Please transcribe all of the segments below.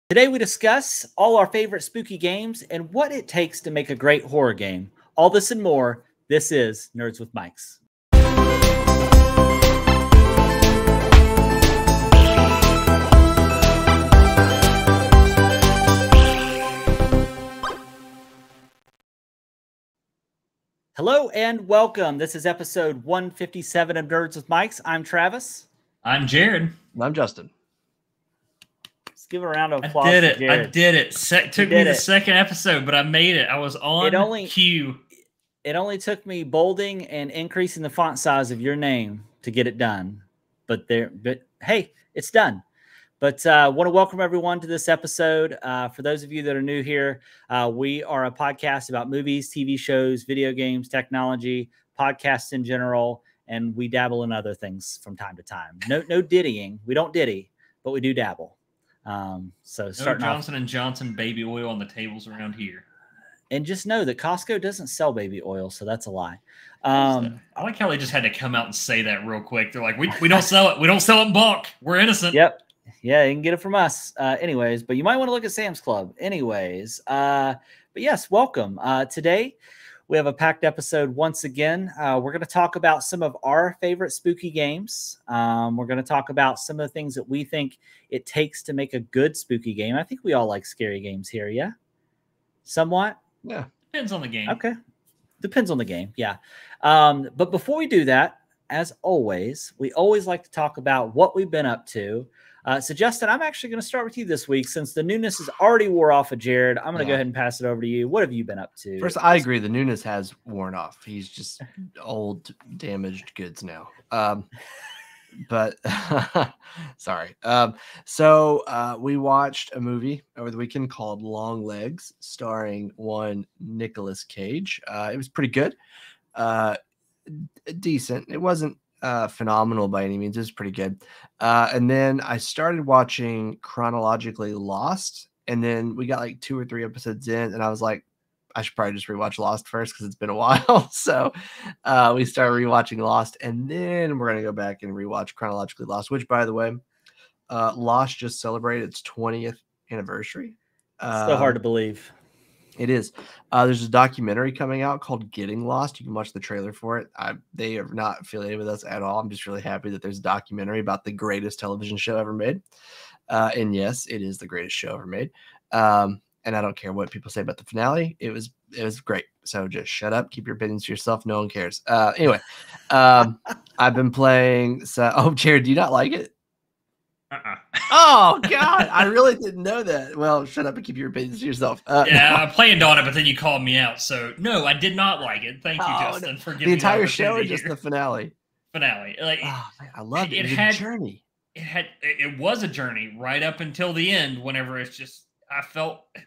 Today we discuss all our favorite spooky games and what it takes to make a great horror game. All this and more. This is Nerds with Mics. Hello and welcome. This is episode 157 of Nerds with Mics. I'm Travis. I'm Jared. And I'm Justin. Let's give a round of applause. I did it. Took me the second episbut I made it. I was on cue. It only took me bolding and increasing the font size of your name to get it done. But hey, it's done. But I want to welcome everyone to this episode. For those of you that are new here, we are a podcast about movies, TV shows, video games, technology, podcasts in general, and we dabble in other things from time to time. No diddying. We don't diddy, but we do dabble. So starting Johnson & Johnson baby oil on the tables around here. And just know that Costco doesn't sell baby oil, so that's a lie. I like how they just had to come out and say that real quick. They're like, we don't sell it. We don't sell it in bulk. We're innocent. Yep. Yeah, you can get it from us. Anyways, but you might want to look at Sam's Club. Anyways, but yes, welcome. Today, we have a packed episode once again. We're going to talk about some of our favorite spooky games. We're going to talk about some of the things that we think it takes to make a good spooky game. I think we all like scary games here, yeah? Somewhat? Yeah. Depends on the game. Okay. Depends on the game, yeah. But before we do that, as always, we always like to talk about what we've been up to. So, Justin, I'm actually going to start with you this week. Since the newness has already wore off of Jared, I'm going to go ahead and pass it over to you. What have you been up to? First, I agree. The newness has worn off. He's just old, damaged goods now. But sorry. So we watched a movie over the weekend called Long Legs, starring one Nicolas Cage. It was pretty good. Decent. It wasn't phenomenal by any means. It was pretty good. And then I started watching chronologically Lost, and then we got like 2 or 3 episodes in, and I was like, I should probably just rewatch Lost first because it's been a while. So we started rewatching Lost, and then we're going to go back and rewatch chronologically Lost, which, by the way, Lost just celebrated its 20th anniversary. So hard to believe. It is. There's a documentary coming out called Getting Lost. You can watch the trailer for it. They are not affiliated with us at all. I'm just really happy that there's a documentary about the greatest television show ever made. And yes, it is the greatest show ever made. And I don't care what people say about the finale. It was great. So just shut up. Keep your opinions to yourself. No one cares. Anyway, I've been playing. Jared, do you not like it? Oh God, I really didn't know that. Well, shut up and keep your opinions to yourself. I planned on it, but then you called me out. So no, I did not like it. Thank you, Justin, for giving the entire show or just the finale. Like, man, I loved it. It had a journey. It was a journey right up until the end. Whenever it's just, I felt the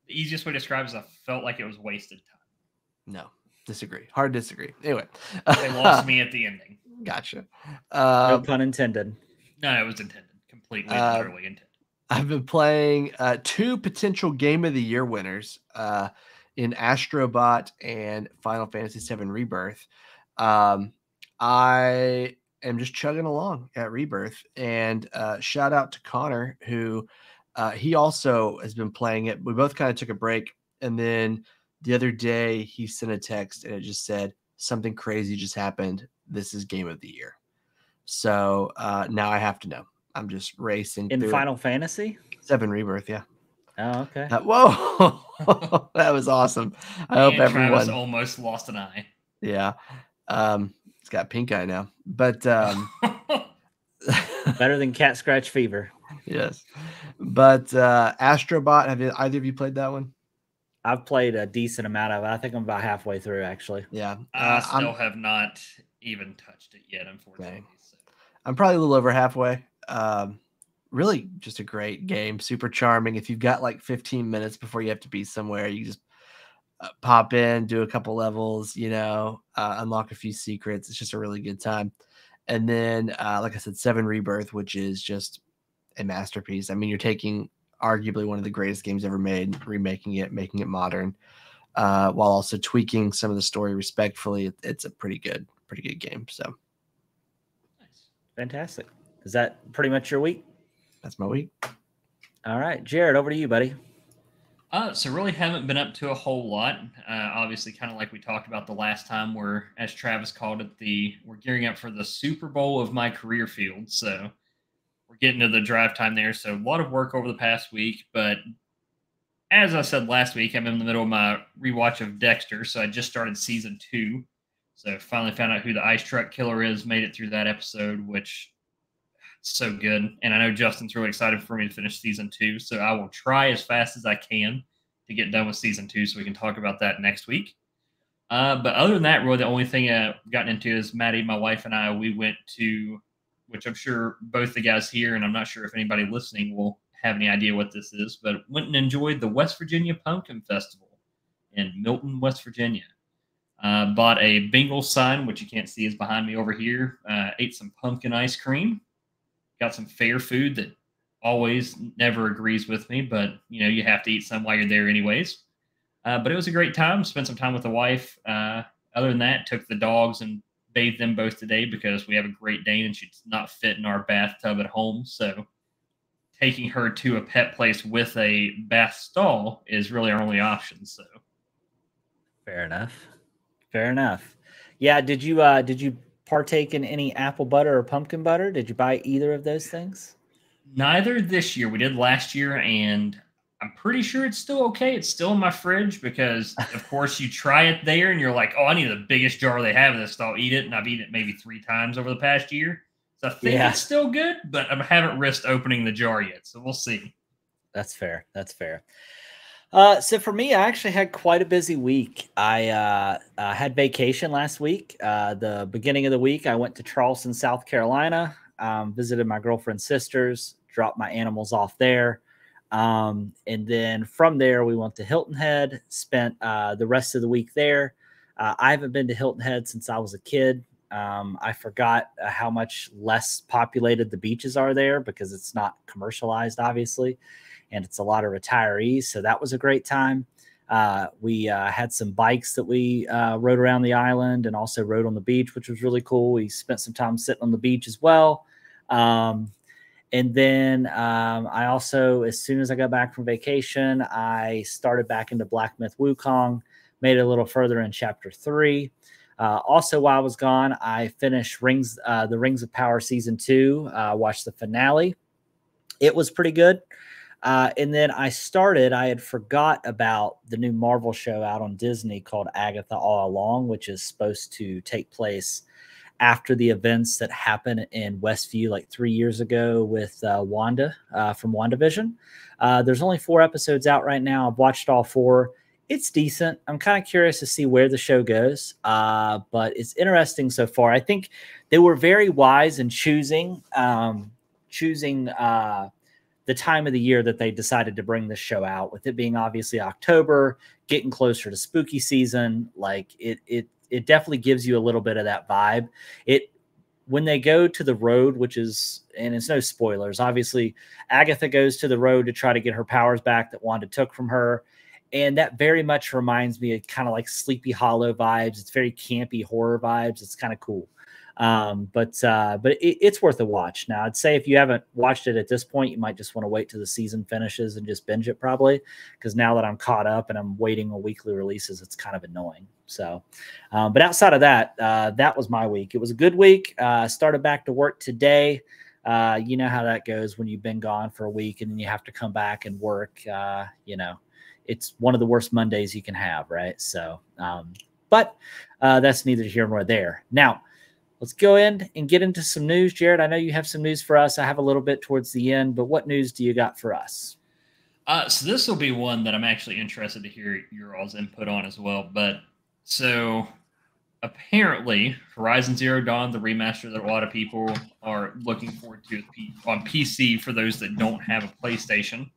easiest way to describe it is I felt like it was wasted time. No, disagree. Hard disagree. Anyway, they lost me at the ending. Gotcha. No pun intended. No, it was intended. Completely, literally intended. I've been playing 2 potential Game of the Year winners in Astrobot and Final Fantasy VII Rebirth. I am just chugging along at Rebirth. And shout out to Connor, who he also has been playing it. We both kind of took a break. And then the other day, he sent a text and it just said, something crazy just happened. This is Game of the Year. So now I have to know. I'm just racing in Final Fantasy VII Rebirth. Yeah. Oh, okay. Whoa, that was awesome. I hope everyone Travis almost lost an eye. Yeah. It's got pink eye now, but better than cat scratch fever. Yes. But Astrobot, have either of you played that one? I've played a decent amount of it. I think I'm about halfway through, actually. Yeah. I still have not even touched it yet, unfortunately. Okay. So. I'm probably a little over halfway. Really just a great game. Super charming. If you've got like 15 minutes before you have to be somewhere, you just pop in, do a couple levels, unlock a few secrets. It's just a really good time. And then, like I said, VII Rebirth, which is just a masterpiece. I mean, you're taking arguably one of the greatest games ever made, remaking it, making it modern, while also tweaking some of the story respectfully. It's a pretty good game. So nice. Fantastic. Is that pretty much your week? That's my week. All right, Jared, over to you, buddy. So really haven't been up to a whole lot. Obviously, kind of like we talked about the last time, we're, as Travis called it, we're gearing up for the Super Bowl of my career field. So we're getting to the drive time there. So a lot of work over the past week. But as I said last week, I'm in the middle of my rewatch of Dexter. So I just started season 2. So finally found out who the ice truck killer is. Made it through that episode, which so good. And I know Justin's really excited for me to finish season 2. So I will try as fast as I can to get done with season 2 so we can talk about that next week. But other than that, really the only thing I've gotten into is Maddie, my wife, and I, we went to, which I'm sure both the guys here, and I'm not sure if anybody listening will have any idea what this is, but went and enjoyed the West Virginia Pumpkin Festival in Milton, West Virginia. Bought a Bengals sign, which you can't see is behind me over here. Ate some pumpkin ice cream. Got some fair food that always never agrees with me, but you have to eat some while you're there anyways. But it was a great time. Spent some time with the wife. Other than that, took the dogs and bathed them both today because we have a Great Dane and she's not fit in our bathtub at home. So taking her to a pet place with a bath stall is really our only option. So fair enough. Fair enough. Yeah. Did you partake in any apple butter or pumpkin butter? Did you buy either of those things? Neither this year. We did last year, and I'm pretty sure it's still okay. It's still in my fridge because, of course, you try it there and you're like, oh, I need the biggest jar they have of this, so I'll eat it. And I've eaten it maybe 3 times over the past year. So I think it's still good, but I haven't risked opening the jar yet. So we'll see. That's fair. That's fair. So for me, I actually had quite a busy week. I had vacation last week. The beginning of the week, I went to Charleston, South Carolina, visited my girlfriend's sisters, dropped my animals off there. And then from there, we went to Hilton Head, spent the rest of the week there. I haven't been to Hilton Head since I was a kid. I forgot how much less populated the beaches are there because it's not commercialized, obviously. And it's a lot of retirees. So that was a great time. We had some bikes that we rode around the island and also rode on the beach, which was really cool. We spent some time sitting on the beach as well. And then I also, as soon as I got back from vacation, I started back into Black Myth Wukong, made it a little further in chapter 3. Also, while I was gone, I finished the Rings of Power season 2, watched the finale. It was pretty good. And then I had forgot about the new Marvel show out on Disney called Agatha All Along, which is supposed to take place after the events that happened in Westview like 3 years ago with Wanda from WandaVision. There's only 4 episodes out right now. I've watched all 4. It's decent. I'm kind of curious to see where the show goes, but it's interesting so far. I think they were very wise in choosing the time of the year that they decided to bring this show out, with it being obviously October, getting closer to spooky season. Like it definitely gives you a little bit of that vibe. When they go to the road, which is, and it's no spoilers, obviously Agatha goes to the road to try to get her powers back that Wanda took from her. And that very much reminds me of kind of like Sleepy Hollow vibes. It's very campy horror vibes. It's kind of cool. But it's worth a watch. Now, I'd say if you haven't watched it at this point, you might just want to wait till the season finishes and just binge it probably. Because now that I'm caught up and I'm waiting on weekly releases, it's kind of annoying. So, but outside of that, that was my week. It was a good week. Started back to work today. You know how that goes when you've been gone for a week and then you have to come back and work. It's one of the worst Mondays you can have, right? So, but that's neither here nor there. Now, let's go in and get into some news. Jared, I know you have some news for us. I have a little bit towards the end, but what news do you got for us? So this will be one that I'm actually interested to hear your all's input on as well. But so apparently Horizon Zero Dawn, the remaster that a lot of people are looking forward to on PC for those that don't have a PlayStation,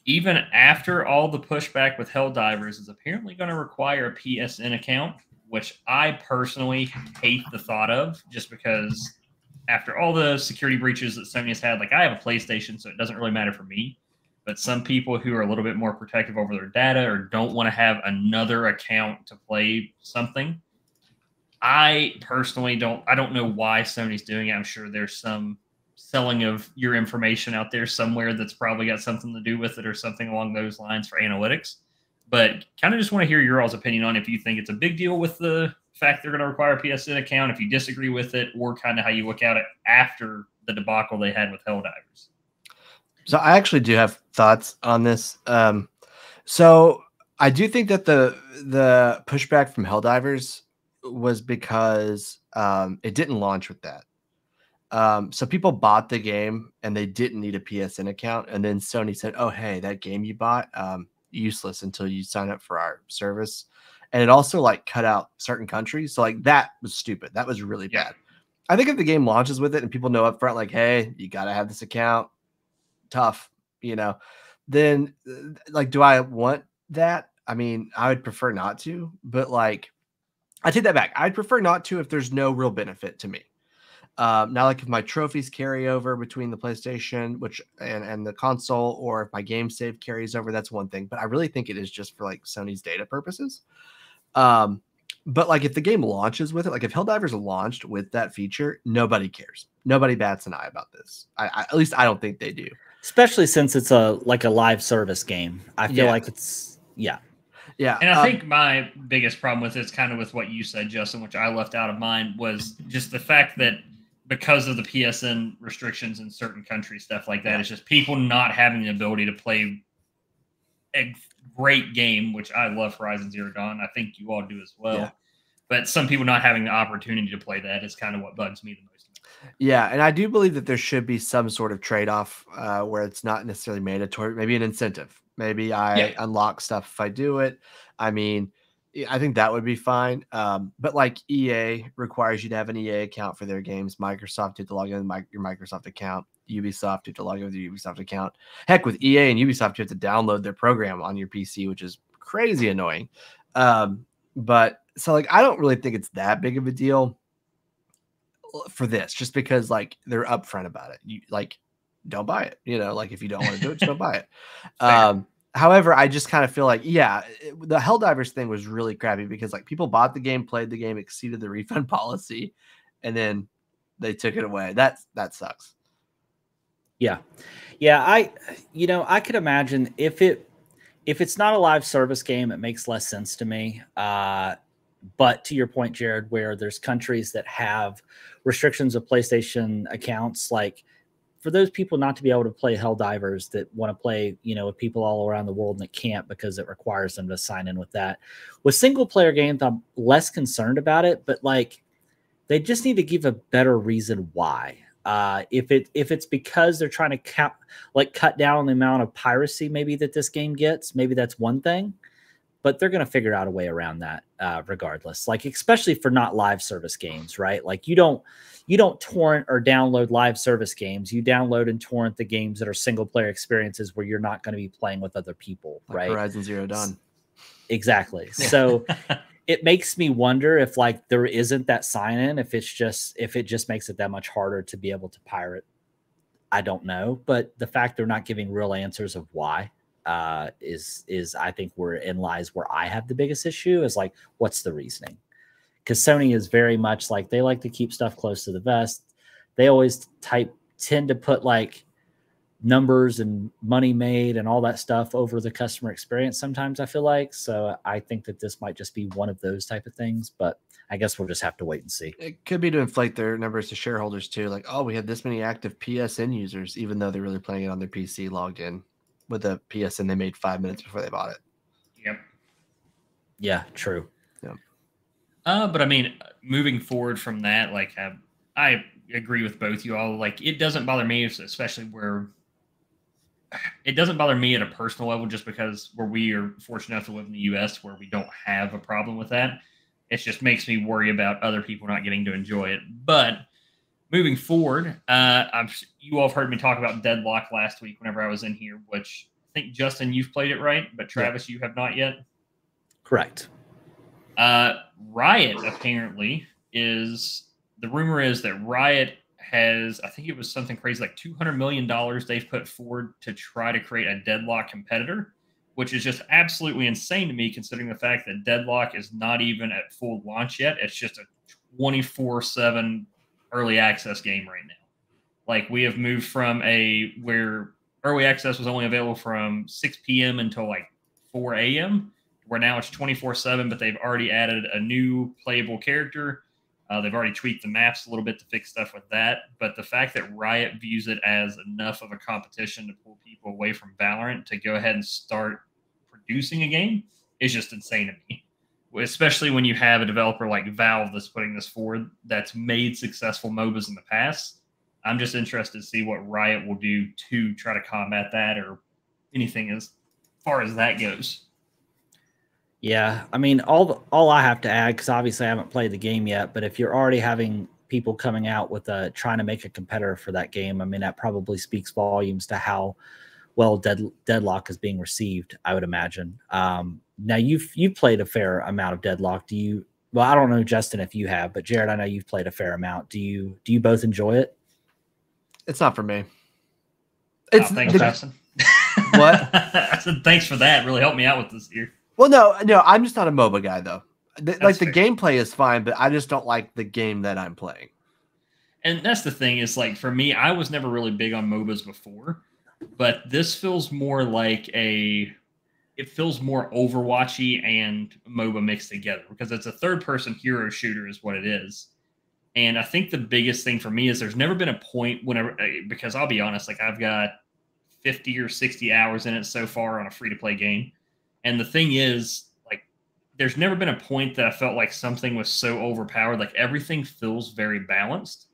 even after all the pushback with Helldivers, is apparently going to require a PSN account, which I personally hate the thought of, just because after all the security breaches that Sony has had, like I have a PlayStation, so it doesn't really matter for me. But some people who are a little bit more protective over their data or don't want to have another account to play something, I personally don't know why Sony's doing it. I'm sure there's some selling of your information out there somewhere that's probably got something to do with it or something along those lines for analytics. But kind of just want to hear your all's opinion on if you think it's a big deal with the fact they're going to require a PSN account, if you disagree with it, or kind of how you look at it after the debacle they had with Helldivers. So I actually do have thoughts on this. So I do think that the pushback from Helldivers was because it didn't launch with that. So people bought the game and they didn't need a PSN account. And then Sony said, oh, hey, that game you bought, useless until you sign up for our service. And it also like cut out certain countries. So like that was stupid. That was really bad. I think if the game launches with it and people know up front, like, hey, you got to have this account, tough, then like, do I want that? I mean, I would prefer not to, but like, I take that back. I'd prefer not to if there's no real benefit to me. Now, like if my trophies carry over between the PlayStation, and the console, or if my game save carries over, that's one thing. But I really think it is just for like Sony's data purposes. But like if the game launches with it, like if Helldivers launched with that feature, nobody cares. Nobody bats an eye about this. At least I don't think they do. Especially since it's a live service game. I feel like it's yeah. And I think my biggest problem with it's kind of with what you said, Justin, which I left out of mine, was just the fact that because of the PSN restrictions in certain countries, stuff like that, it's just people not having the ability to play a great game, which I love Horizon Zero Dawn. I think you all do as well. Yeah. But some people not having the opportunity to play that is kind of what bugs me the most. Yeah, and I do believe that there should be some sort of trade-off where it's not necessarily mandatory, maybe an incentive. Maybe I unlock stuff if I do it. I mean, I think that would be fine. But like EA requires you to have an EA account for their games. Microsoft, you have to log in with your Microsoft account. Ubisoft, you have to log in with your Ubisoft account. Heck, with EA and Ubisoft, you have to download their program on your PC, which is crazy annoying. But so like, I don't really think it's that big of a deal for this, just because like they're upfront about it. You like, don't buy it, like if you don't want to do it, just don't buy it. However, I just kind of feel like, the Helldivers thing was really crappy because like people bought the game, played the game, exceeded the refund policy, and then they took it away. That sucks. Yeah. I could imagine if it's not a live service game, it makes less sense to me. But to your point, Jared, where there's countries that have restrictions of PlayStation accounts, like for those people not to be able to play Helldivers that want to play, with people all around the world and that can't because it requires them to sign in with that. With single player games, I'm less concerned about it, but like they just need to give a better reason why. If it's because they're trying to cut down on the amount of piracy maybe that this game gets, maybe that's one thing. But they're going to figure out a way around that regardless, like especially for not live service games, right? Like you don't torrent or download live service games. You download and torrent the games that are single player experiences where you're not going to be playing with other people, like right? Horizon Zero Dawn. Exactly. So it makes me wonder if like there isn't that sign in, if it just makes it that much harder to be able to pirate. I don't know. But the fact they're not giving real answers of why is I think lies where I have the biggest issue is like, what's the reasoning? Because Sony is very much like they like to keep stuff close to the vest. They always tend to put like numbers and money made and all that stuff over the customer experience sometimes, I feel like. So I think that this might just be one of those type of things, but I guess we'll just have to wait and see. It could be to inflate their numbers to shareholders too. Like, oh, we had this many active PSN users, even though they're really playing it on their PC logged in with a PSN they made 5 minutes before they bought it. Yep. Yeah, true. Yeah. But I mean, moving forward from that, like I agree with both you all. Like, it doesn't bother me, especially where it doesn't bother me at a personal level, just because where we are fortunate enough to live in the U.S. where we don't have a problem with that. It just makes me worry about other people not getting to enjoy it. But moving forward, you all have heard me talk about Deadlock last week whenever I was in here, which I think, Justin, you've played it, right? But Travis, you have not yet? Correct. Riot apparently the rumor is that Riot has, I think it was something crazy, like $200 million they've put forward to try to create a Deadlock competitor, which is just absolutely insane to me, considering the fact that Deadlock is not even at full launch yet. It's just a 24/7 early access game right now. Like we have moved from where early access was only available from 6 p.m. until like 4 a.m., where now it's 24/7, but they've already added a new playable character. They've already tweaked the maps a little bit to fix stuff with that. But the fact that Riot views it as enough of a competition to pull people away from Valorant to go ahead and start producing a game is just insane to me. Especially when you have a developer like Valve that's putting this forward, that's made successful MOBAs in the past. I'm just interested to see what Riot will do to try to combat that or anything as far as that goes. Yeah, I mean, all I have to add, because obviously I haven't played the game yet, but if you're already having people coming out with trying to make a competitor for that game, I mean, that probably speaks volumes to how well Deadlock is being received, I would imagine. Now you've played a fair amount of Deadlock. Well, I don't know, Justin, if you have, but Jared, I know you've played a fair amount. Do you both enjoy it? It's not for me. It's thanks, Justin. What? I said thanks for that. Really helped me out with this year. Well, no, I'm just not a MOBA guy though. Like the fair. gameplay is fine, but I just don't like the game that I'm playing. And that's the thing is, like, for me, I was never really big on MOBAs before, but this feels more like it feels more Overwatchy and MOBA mixed together because it's a third-person hero shooter is what it is. And I think the biggest thing for me is there's never been a point because I'll be honest, like I've got 50 or 60 hours in it so far on a free-to-play game. And the thing is, like, there's never been a point that I felt like something was so overpowered. Like, everything feels very balanced.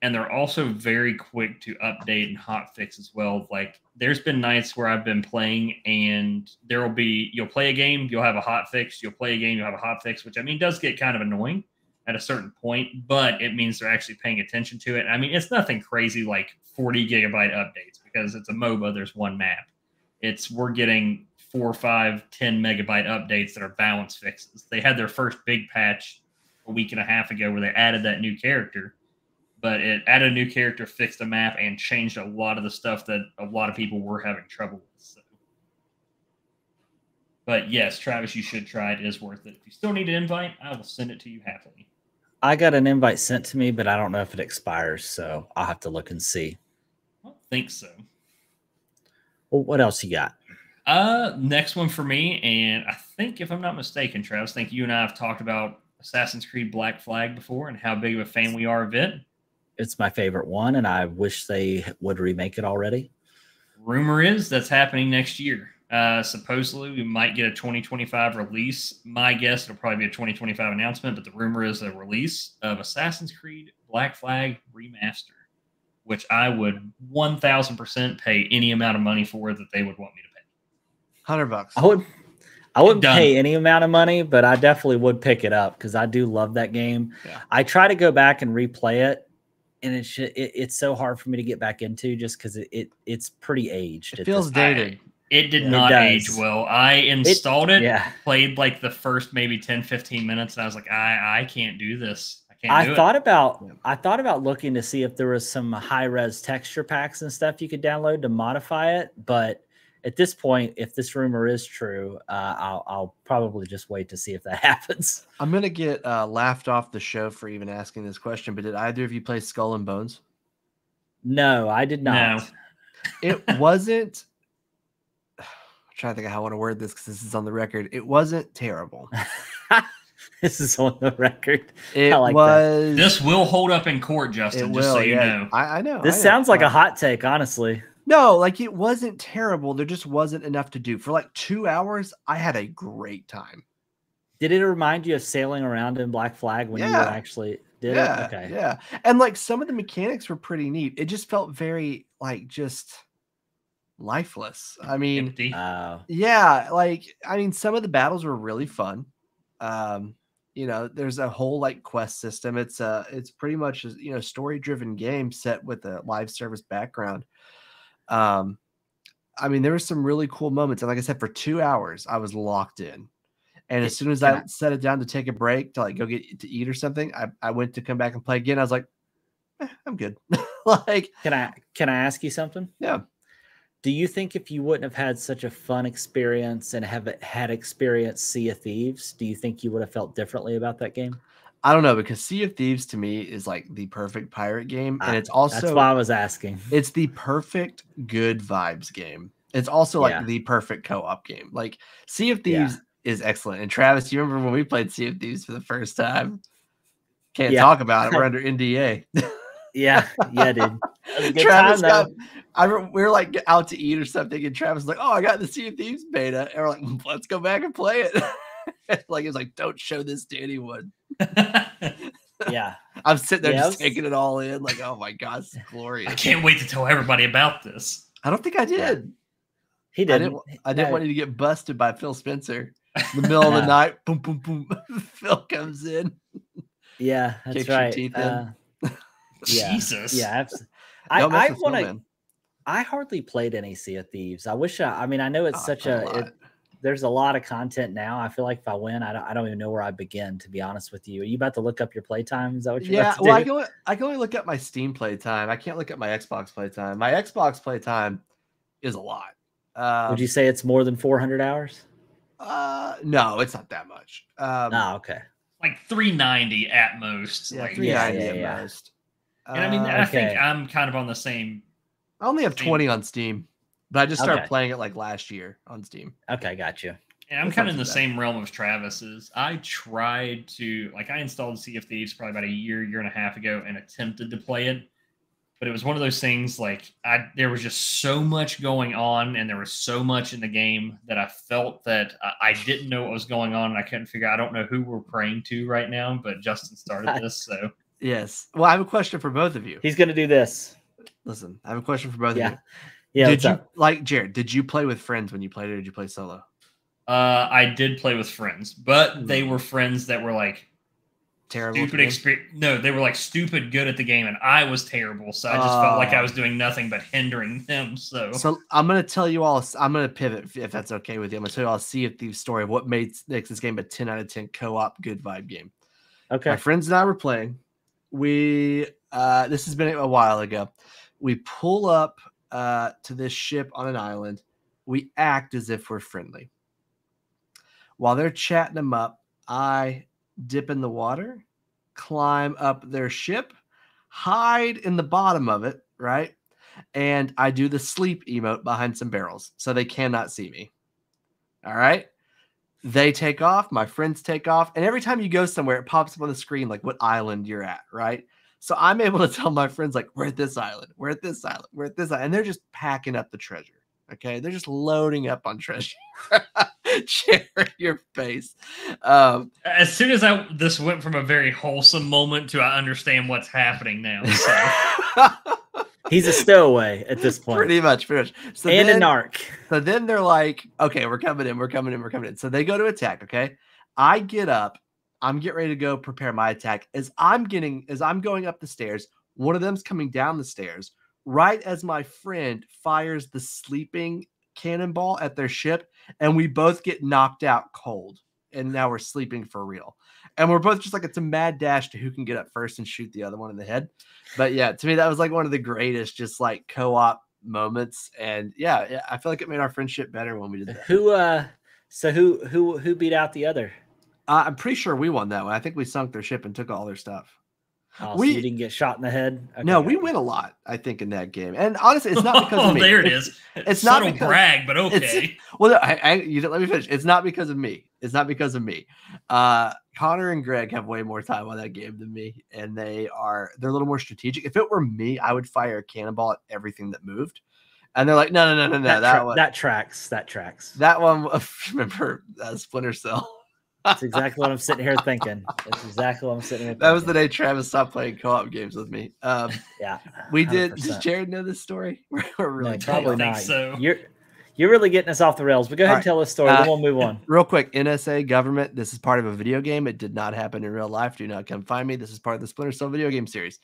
And they're also very quick to update and hotfix as well. Like, there's been nights where I've been playing and you'll play a game, you'll have a hotfix. You'll play a game, you'll have a hotfix, which, I mean, does get kind of annoying at a certain point, but it means they're actually paying attention to it. I mean, it's nothing crazy like 40 gigabyte updates because it's a MOBA, there's one map. We're getting 4, 5, 10 megabyte updates that are balance fixes. They had their first big patch a week and a half ago where they added that new character, but it added a new character, fixed the map, and changed a lot of the stuff that a lot of people were having trouble with. So. But yes, Travis, you should try it. It is worth it. If you still need an invite, I will send it to you happily. I got an invite sent to me, but I don't know if it expires, so I'll have to look and see. I don't think so. Well, what else you got? Next one for me, and I think if I'm not mistaken, Travis, I think you and I have talked about Assassin's Creed Black Flag before and how big of a fan we are of it. It's my favorite one, and I wish they would remake it already. Rumor is that's happening next year. Supposedly, we might get a 2025 release. My guess, it'll probably be a 2025 announcement, but the rumor is a release of Assassin's Creed Black Flag Remaster, which I would 1,000% pay any amount of money for that they would want me to pay. $100. I wouldn't pay any amount of money, but I definitely would pick it up because I do love that game. Yeah. I try to go back and replay it, and it's so hard for me to get back into just because it's pretty aged. It feels dated. It did not age well. I installed it, played like the first maybe 10, 15 minutes, and I was like, I can't do this. I thought about looking to see if there was some high-res texture packs and stuff you could download to modify it, but at this point, if this rumor is true, I'll probably just wait to see if that happens. I'm gonna get laughed off the show for even asking this question, but did either of you play Skull and Bones? No, I did not. No. It wasn't. I'm trying to think of how I want to word this because this is on the record. It wasn't terrible. This is on the record. It was. This will hold up in court, Justin. Just so you know. I know. This sounds like a hot take, honestly. No, like it wasn't terrible. There just wasn't enough to do. For like 2 hours, I had a great time. Did it remind you of sailing around in Black Flag when you were actually did it? Okay. Yeah. And like some of the mechanics were pretty neat. It just felt very like just lifeless. I mean, yeah, like I mean, some of the battles were really fun. You know, there's a whole like quest system. It's pretty much a story-driven game set with a live service background. I mean, there were some really cool moments, and like I said, for 2 hours, I was locked in. And as soon as I set it down to take a break to like go get to eat or something, I went to come back and play again. I was like, I'm good. Like, can I ask you something? Yeah. Do you think if you wouldn't have had such a fun experience and have had experienced Sea of Thieves, do you think you would have felt differently about that game? I don't know, because Sea of Thieves to me is like the perfect pirate game, and it's also that's why I was asking. It's the perfect good vibes game. It's also like the perfect co-op game. Like Sea of Thieves is excellent. And Travis, you remember when we played Sea of Thieves for the first time? Can't talk about it. We're under NDA. Yeah, dude. Travis we were like out to eat or something, and Travis was like, "Oh, I got the Sea of Thieves beta." And we're like, "Let's go back and play it." Like it's like, "Don't show this to anyone." Yeah, I'm sitting there just taking it all in. Like, oh my god, it's glorious! I can't wait to tell everybody about this. I don't think I did. Yeah. He didn't. I didn't want you to get busted by Phil Spencer in the middle of the night. Boom, boom, boom. Phil comes in. Yeah, that's kicks right. Your teeth in. Jesus. Yeah, I hardly played any Sea of Thieves. I wish. I know it's such there's a lot of content now. I feel like if I win, I don't even know where I begin. To be honest with you, are you about to look up your playtime? Is that what you're about to do? Well, I can only look up my Steam playtime. I can't look up my Xbox playtime. My Xbox playtime is a lot. Would you say it's more than 400 hours? No, it's not that much. Okay. Like 390 at most. Yeah, like 390 at most. And I think I'm kind of on the same. I only have 20 on Steam, but I just started playing it like last year on Steam. Okay, gotcha. And I'm kind of in the same realm of Travis's. I tried to, I installed Sea of Thieves probably about a year and a half ago and attempted to play it. But it was one of those things there was just so much going on and there was so much in the game that I felt that I didn't know what was going on and I couldn't figure out. I don't know who we're praying to right now, but Justin started this, so. Yes. Well, I have a question for both of you. He's going to do this. Listen, I have a question for both of you. Yeah. Did you, Jared, did you play with friends when you played it or did you play solo? I did play with friends, but they were friends that were terrible. Stupid experience. No, they were stupid good at the game, and I was terrible. So I just felt like I was doing nothing but hindering them. So I'm gonna tell you all. I'm gonna pivot if that's okay with you. I'm gonna tell you all a Sea of Thieves story of what makes this game a 10 out of 10 co-op good vibe game. Okay. My friends and I were playing. This has been a while ago. We pull up to this ship on an island. We act as if we're friendly. While they're chatting them up, I dip in the water, climb up their ship, hide in the bottom of it, right? And I do the sleep emote behind some barrels so they cannot see me. All right? They take off, my friends take off, and every time you go somewhere, it pops up on the screen what island you're at, right? So I'm able to tell my friends, we're at this island, we're at this island, we're at this island, and they're just packing up the treasure. Okay, they're just loading up on treasure. Share your face. As soon as this went from a very wholesome moment to I understand what's happening now. So. He's a stowaway at this point. Pretty much. So and a narc. So then they're like, okay, we're coming in. So they go to attack. Okay, I get up. I'm getting ready to go prepare my attack. As I'm going up the stairs, one of them's coming down the stairs. Right as my friend fires the sleeping cannonball at their ship, and we both get knocked out cold. And now we're sleeping for real. And we're both just it's a mad dash to who can get up first and shoot the other one in the head. But yeah, to me, that was one of the greatest just co-op moments. And yeah, I feel like it made our friendship better when we did that. Who beat out the other? I'm pretty sure we won that one. I think we sunk their ship and took all their stuff. Oh, so you didn't get shot in the head? Okay. No, we win a lot, I think, in that game. And honestly, it's not because of me. There it is. It's subtle not because, brag, but okay. Well, you let me finish. It's not because of me. Connor and Greg have way more time on that game than me, and they're a little more strategic. If it were me, I would fire a cannonball at everything that moved. And they're like, no. That tracks. That one, remember Splinter Cell. That's exactly what I'm sitting here thinking. That was the day Travis stopped playing co-op games with me. Yeah, we did. Does Jared know this story? We're really probably not. So. You're really getting us off the rails. But go ahead and tell us a story. Then we'll move on. Real quick, NSA government. This is part of a video game. It did not happen in real life. Do not come find me. This is part of the Splinter Cell video game series.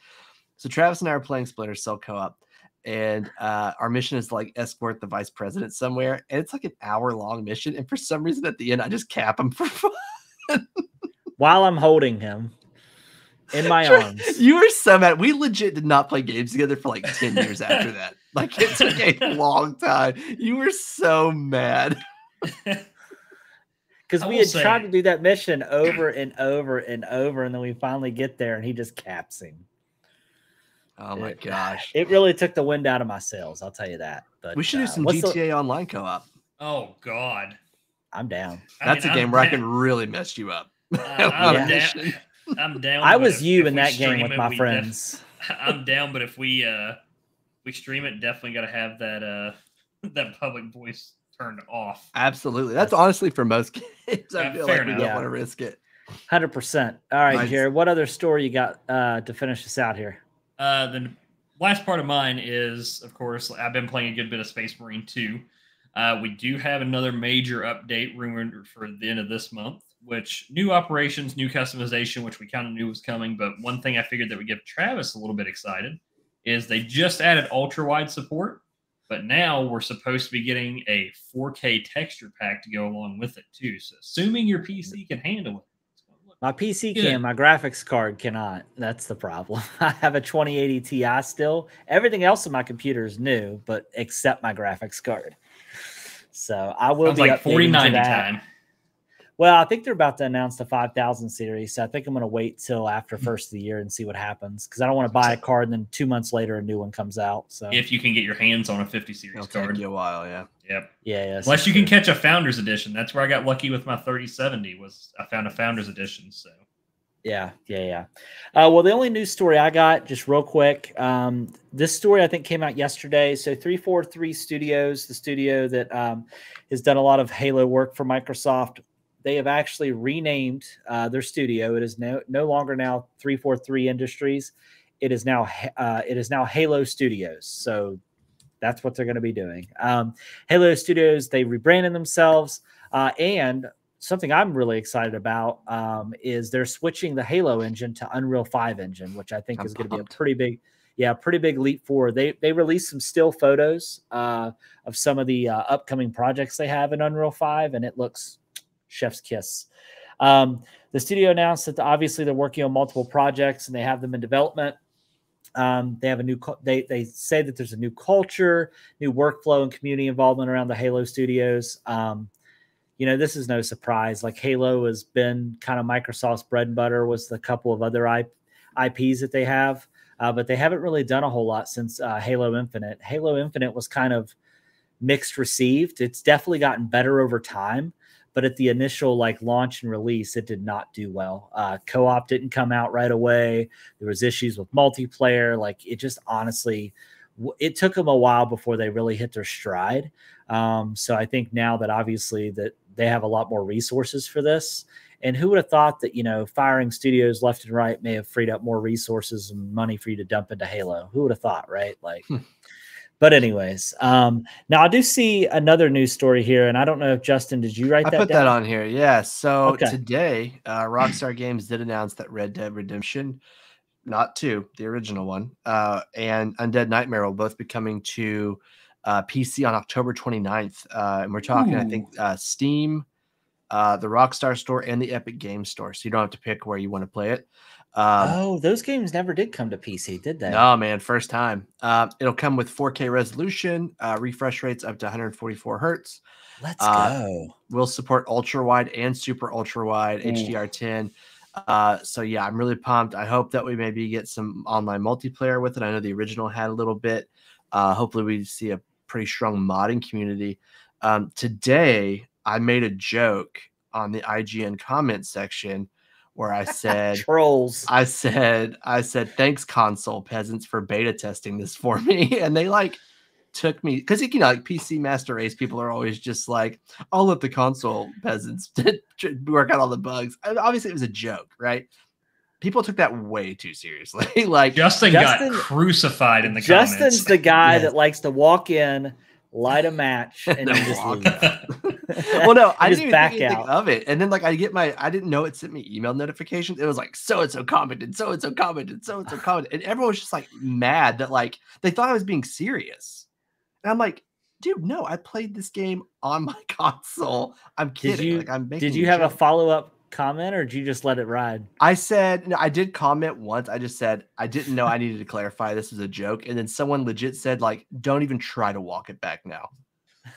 So Travis and I are playing Splinter Cell co-op. And our mission is to escort the vice president somewhere. And it's an hour-long mission. And for some reason at the end, I just cap him for fun. While I'm holding him in my arms. You were so mad. We legit did not play games together for 10 years after that. It took a long time. You were so mad. because we had tried to do that mission over and over and over, and then we finally get there, and he just caps him. Oh my gosh! It really took the wind out of my sails. I'll tell you that. But we should do some GTA Online co-op. Oh God, I'm down. That's a game where I can really mess you up. I'm down. I'm down. I was you in that game with my friends. I'm down, but if we stream it, definitely got to have that that public voice turned off. Absolutely, that's honestly for most games. I feel like we don't want to risk it. 100%. All right, Jared. What other story you got to finish us out here? The last part of mine is, of course, I've been playing a good bit of Space Marine 2. We do have another major update rumored for the end of this month, which new operations, new customization, which we kind of knew was coming. But one thing I figured that would get Travis a little bit excited is they just added ultra-wide support, but now we're supposed to be getting a 4K texture pack to go along with it too. So assuming your PC can handle it. My PC can, my graphics card cannot. That's the problem. I have a 2080 Ti still. Everything else in my computer is new, but except my graphics card. So I will be like 4090 time. Well, I think they're about to announce the 5000 series. So I think I'm going to wait till after first of the year and see what happens, because I don't want to buy a card and then 2 months later a new one comes out. So if you can get your hands on a 50 series card, it'll take you a while. Yeah. Yep. Yeah. Unless you can catch a Founders Edition. That's where I got lucky with my 3070. Was I found a Founders Edition. So. Yeah. Well, the only news story I got, just real quick, this story I think came out yesterday. So 343 Studios, the studio that has done a lot of Halo work for Microsoft, they have actually renamed their studio. It is no longer now 343 Industries. It is now Halo Studios. So that's what they're going to be doing. Halo Studios, they rebranded themselves, and something I'm really excited about is they're switching the Halo engine to Unreal 5 engine, which I think is going to be a pretty big leap forward. They released some still photos of some of the upcoming projects they have in Unreal 5, and it looks chef's kiss. The studio announced that obviously they're working on multiple projects and they have them in development. They have they say that there's a new culture, new workflow, and community involvement around the Halo Studios. This is no surprise. Like, Halo has been kind of Microsoft's bread and butter, was the couple of other IPs that they have, but they haven't really done a whole lot since Halo Infinite. Halo Infinite was kind of mixed received. It's definitely gotten better over time, but at the initial launch and release, it did not do well. Co-op didn't come out right away. There was issues with multiplayer. It just honestly, it took them a while before they really hit their stride. So I think now that obviously that they have a lot more resources for this, and who would have thought that, firing studios left and right may have freed up more resources and money for you to dump into Halo? Who would have thought, right? But anyways, now I do see another news story here, and I don't know if Justin, did you write that down? I put that on here. Yeah. So today, Rockstar Games did announce that Red Dead Redemption, not 2, the original one, and Undead Nightmare will both be coming to PC on October 29th. And we're talking, I think, Steam, the Rockstar Store, and the Epic Games Store. So you don't have to pick where you want to play it. Those games never did come to PC, did they? No, man, first time. It'll come with 4K resolution, refresh rates up to 144 hertz. Let's go. We'll support ultra wide and super ultra wide HDR10. So yeah, I'm really pumped. I hope that we maybe get some online multiplayer with it. I know the original had a little bit. Hopefully we see a pretty strong modding community. Today I made a joke on the IGN comment section where I said, trolls. I said, thanks console peasants for beta testing this for me. And they took me, because PC Master Race people are always just I'll let the console peasants work out all the bugs. Obviously it was a joke, right? People took that way too seriously. Justin got crucified in the comments. Justin's the guy that likes to walk in, light a match, and then just leave. Well, no, I didn't even think anything of it. And then I didn't know it sent me email notifications. It was so-and-so commented, so-and-so commented, so-and-so commented. And everyone was just mad that they thought I was being serious. And I'm like, dude, no, I played this game on my console. I'm kidding. Did you have a follow-up comment, or did you just let it ride? I said, no, I did comment once. I just said, I didn't know I needed to clarify this was a joke. And then someone legit said, don't even try to walk it back now.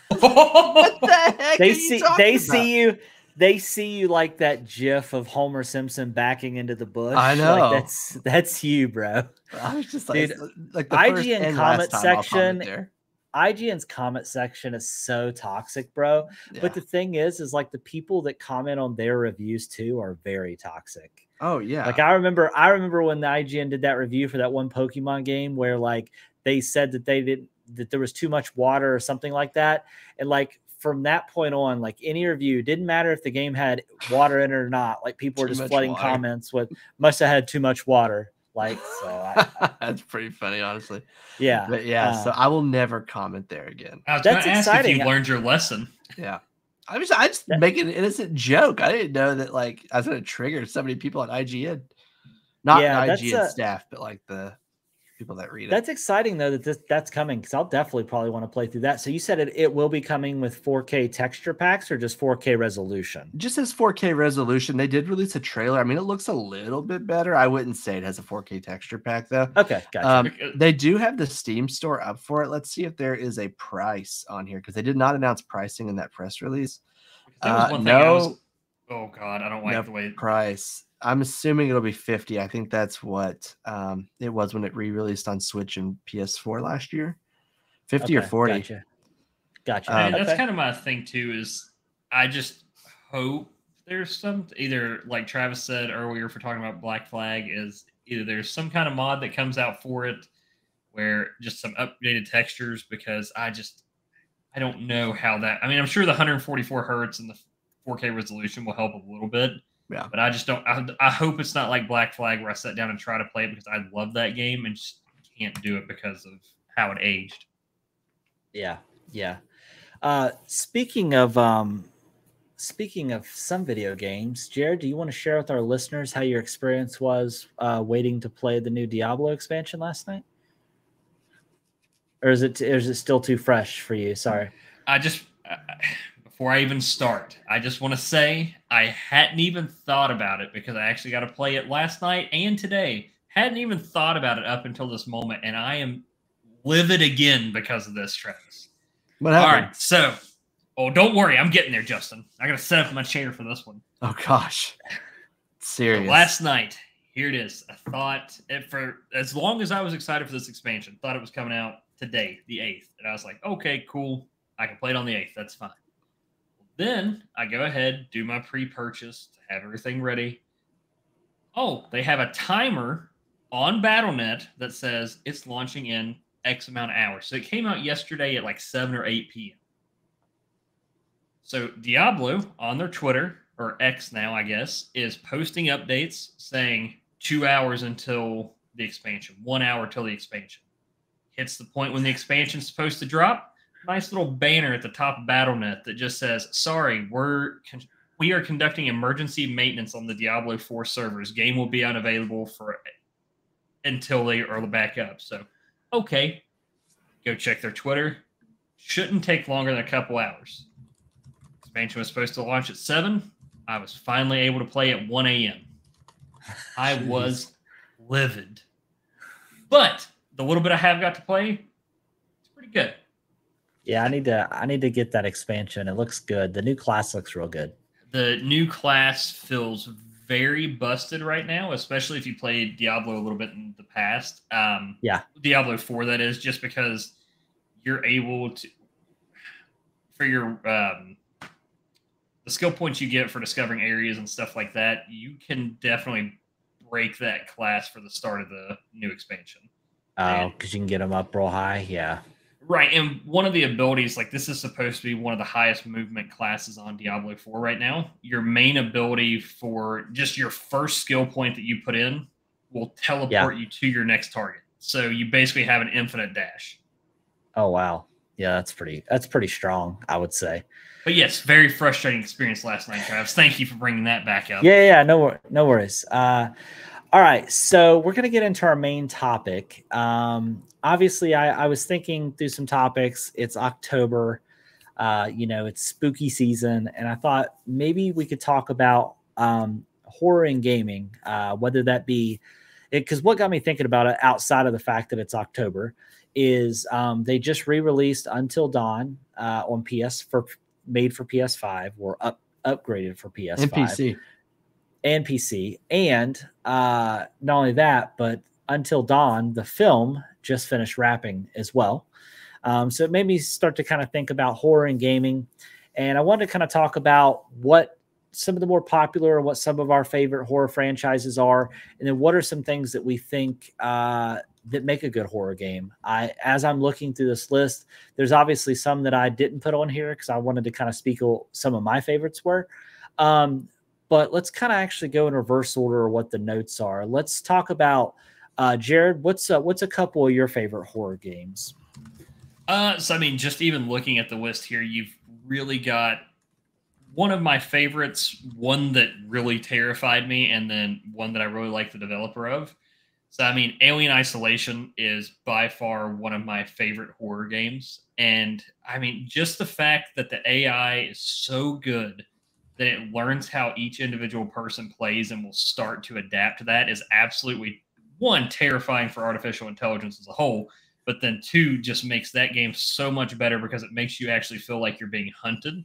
What the heck? They see you. they see you like that GIF of Homer Simpson backing into the bush. I know. Like that's you, bro. I was just Dude, like the first IGN and comment last time section. I'll comment there. IGN's comment section is so toxic, bro. Yeah. But the thing is like the people that comment on their reviews too are very toxic. Oh yeah. Like I remember when the IGN did that review for that one Pokemon game where like they said that that there was too much water or something like that. And like from that point on, like any review, didn't matter if the game had water in it or not. Like people were just flooding comments with must have had too much water. Like, so that's pretty funny, honestly. Yeah. But yeah, so I will never comment there again. I was going to ask if you learned your lesson. Yeah. I just make an innocent joke. I didn't know that like I was going to trigger so many people on IGN. Not IGN staff, but like the people that read it. That's exciting though that's coming because I'll definitely probably want to play through that. So you said it will be coming with 4K texture packs or just 4K resolution? Just as 4K resolution. They did release a trailer. I mean, it looks a little bit better. I wouldn't say it has a 4K texture pack though. Okay, gotcha. They do have the Steam store up for it. Let's see if there is a price on here because they did not announce pricing in that press release. Oh God, I don't like the way price. I'm assuming it'll be 50. I think that's what it was when it re-released on Switch and PS4 last year. 50 or 40. Gotcha. That's kind of my thing too. Is I just hope there's some either like Travis said earlier for talking about Black Flag is either there's some kind of mod that comes out for it where just some updated textures because I don't know how that. I mean, I'm sure the 144 hertz and the 4K resolution will help a little bit. Yeah, but I just don't. I hope it's not like Black Flag where I sat down and try to play it because I love that game and just can't do it because of how it aged. Yeah. Speaking of some video games, Jared, do you want to share with our listeners how your experience was waiting to play the new Diablo expansion last night? Or is it still too fresh for you? Sorry. Before I even start, I just want to say I hadn't even thought about it because I actually got to play it last night and today. Hadn't even thought about it up until this moment, and I am livid again because of this, Travis. What happened? All right, so, don't worry, I'm getting there, Justin. I got to set up my chair for this one. Oh gosh, serious. So last night, here it is. I thought for as long as I was excited for this expansion, thought it was coming out today, the 8th, and I was like, okay, cool, I can play it on the 8th. That's fine. Then I go ahead, do my pre-purchase, have everything ready. Oh, they have a timer on Battle.net that says it's launching in X amount of hours. So it came out yesterday at like 7 or 8 p.m. So Diablo on their Twitter, or X now, I guess, is posting updates saying 2 hours until the expansion, 1 hour till the expansion. Hits the point when the expansion's supposed to drop. Nice little banner at the top of Battle.net that just says, sorry, we are conducting emergency maintenance on the Diablo 4 servers. Game will be unavailable until they are back up. So, okay, go check their Twitter. Shouldn't take longer than a couple hours. Expansion was supposed to launch at 7. I was finally able to play at 1 a.m. I was livid. But the little bit I have got to play, it's pretty good. Yeah, I need to get that expansion. It looks good. The new class looks real good. The new class feels very busted right now, especially if you played Diablo a little bit in the past. Diablo 4, that is, just because you're able to, for your the skill points you get for discovering areas and stuff like that, you can definitely break that class for the start of the new expansion. Oh, because you can get them up real high. Yeah. Right, and one of the abilities, like this is supposed to be one of the highest movement classes on Diablo 4 right now. Your main ability for just your first skill point that you put in will teleport you to your next target. So you basically have an infinite dash. Oh, wow. Yeah, that's pretty strong, I would say. But yes, very frustrating experience last night, Travis. Thank you for bringing that back up. Yeah, no worries. All right, so we're going to get into our main topic. Obviously, I was thinking through some topics. It's October, it's spooky season, and I thought maybe we could talk about horror in gaming, whether that be because what got me thinking about it outside of the fact that it's October is they just re-released Until Dawn on made for PS5 or upgraded for PS5 and PC. and PC. And not only that, but Until Dawn, the film, just finished wrapping as well. So it made me start to kind of think about horror and gaming. And I wanted to kind of talk about what some of the more popular and what some of our favorite horror franchises are. And then what are some things that we think that make a good horror game. As I'm looking through this list, there's obviously some that I didn't put on here because I wanted to kind of speak some of my favorites were. But let's kind of actually go in reverse order of what the notes are. Let's talk about Jared. What's a couple of your favorite horror games? So I mean, just even looking at the list here, you've really got one of my favorites, one that really terrified me, and then one that I really like the developer of. So, I mean, Alien Isolation is by far one of my favorite horror games. And, I mean, just the fact that the AI is so good that it learns how each individual person plays and will start to adapt to that is absolutely, one, terrifying for artificial intelligence as a whole, but then two, just makes that game so much better because it makes you actually feel like you're being hunted.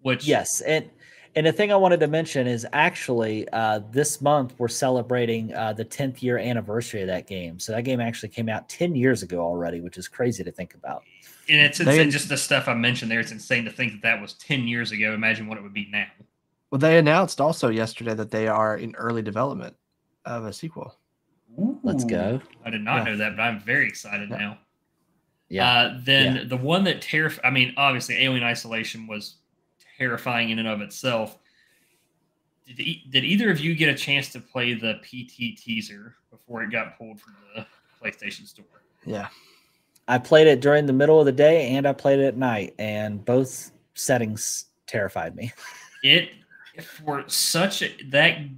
Which, yes, and the thing I wanted to mention is actually this month we're celebrating the 10th year anniversary of that game. So that game actually came out 10 years ago already, which is crazy to think about. And it's insane, just the stuff I mentioned there. It's insane to think that was 10 years ago. Imagine what it would be now. Well, they announced also yesterday that they are in early development of a sequel. Ooh, let's go. I did not know that, but I'm very excited now. Yeah. Then the one that I mean, obviously, Alien Isolation was terrifying in and of itself. Did either of you get a chance to play the PT teaser before it got pulled from the PlayStation Store? Yeah. I played it during the middle of the day and I played it at night, and both settings terrified me. That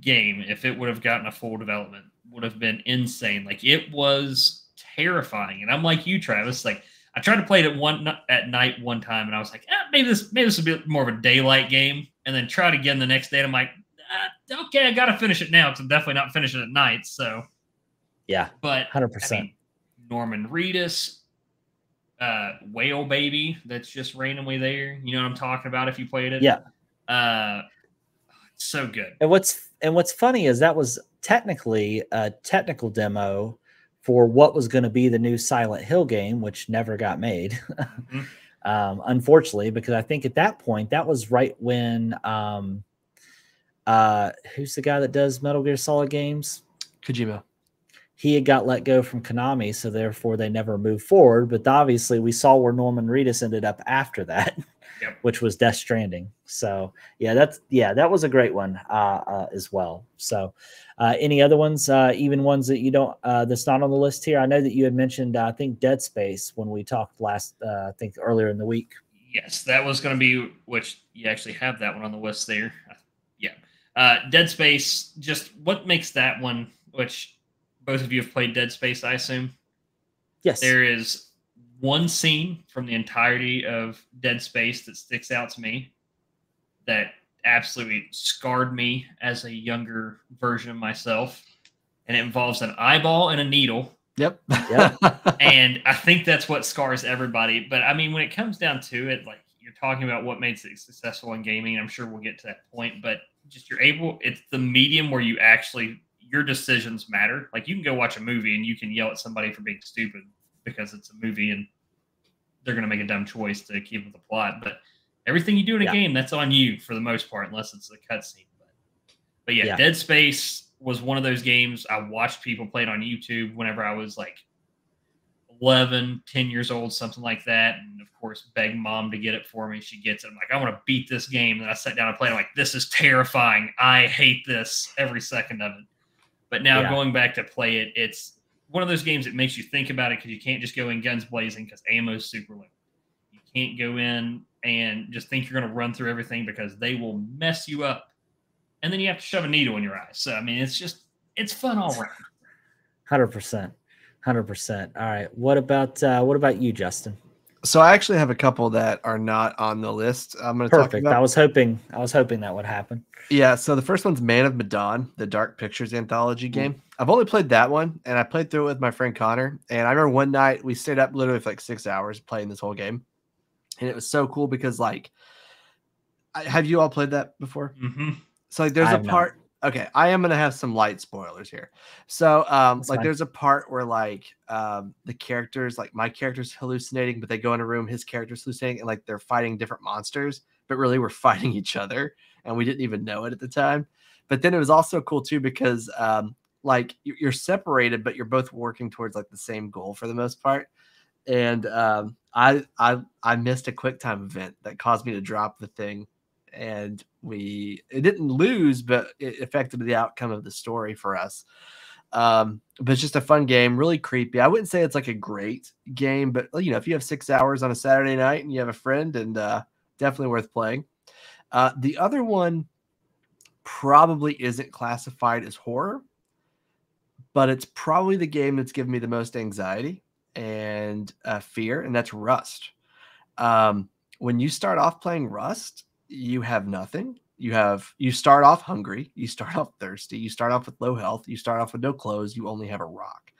game, if it would have gotten a full development, would have been insane. Like, it was terrifying. And I'm like you, Travis, like, I tried to play it at night one time, and I was like, maybe this would be more of a daylight game. And then tried again the next day, and I'm like, okay, I got to finish it now because I'm definitely not finishing at night. So, yeah, but 100%. I mean, Norman Reedus, Whale Baby, that's just randomly there. You know what I'm talking about if you played it. Yeah, so good. And what's funny is that was technically a technical demo for what was going to be the new Silent Hill game, which never got made, Mm-hmm. Unfortunately, because I think at that point, that was right when, who's the guy that does Metal Gear Solid games? Kojima. He had got let go from Konami, so therefore they never moved forward. But obviously we saw where Norman Reedus ended up after that, yep. Which was Death Stranding. So that was a great one as well. So any other ones, even ones that you don't, that's not on the list here? I know that you had mentioned, I think Dead Space when we talked last, I think earlier in the week. Yes, that was going to be, which you actually have that one on the list there. Yeah. Dead Space, just what makes that one, which both of you have played Dead Space, I assume? Yes. There is one scene from the entirety of Dead Space that sticks out to me that absolutely scarred me as a younger version of myself. And it involves an eyeball and a needle. Yep. And I think that's what scars everybody. But I mean, when it comes down to it, like, you're talking about what makes it successful in gaming, I'm sure we'll get to that point, but just it's the medium where your decisions matter. Like, you can go watch a movie and you can yell at somebody for being stupid because it's a movie and they're going to make a dumb choice to keep with the plot. But everything you do in a game, that's on you for the most part, unless it's a cutscene. But yeah, Dead Space was one of those games I watched people play it on YouTube whenever I was like 11, 10 years old, something like that. And of course, begged mom to get it for me. She gets it. I'm like, I want to beat this game. And I sat down and played. I'm like, this is terrifying. I hate this every second of it. But now going back to play it, it's one of those games that makes you think about it because you can't just go in guns blazing because ammo is super limited. You can't go in and just think you're going to run through everything because they will mess you up. And then you have to shove a needle in your eye. So, I mean, it's fun all around. 100%. 100%. All right. What about you, Justin? So I actually have a couple that are not on the list. I'm going to talk about. I was hoping that would happen. Yeah. So the first one's Man of Medan, the Dark Pictures anthology game. I've only played that one, and I played through it with my friend Connor. And I remember one night we stayed up literally for like 6 hours playing this whole game, and it was so cool because like Have you all played that before? Mm-hmm. So like, there's a part. Okay, I am gonna have some light spoilers here. So like, there's a part where like the characters, like my character's hallucinating, but they go in a room, his character's hallucinating, and like they're fighting different monsters, but really we're fighting each other, and we didn't even know it at the time. But then it was also cool too because like you're separated, but you're both working towards like the same goal for the most part. And I missed a quick time event that caused me to drop the thing, and it didn't lose, but it affected the outcome of the story for us. But it's just a fun game, really creepy. I wouldn't say it's like a great game, but you know, if you have 6 hours on a Saturday night and you have a friend, and definitely worth playing. The other one probably isn't classified as horror, but it's probably the game that's given me the most anxiety and fear, and that's Rust. When you start off playing Rust, you have nothing. You start off hungry, you start off thirsty, you start off with low health, you start off with no clothes, you only have a rock.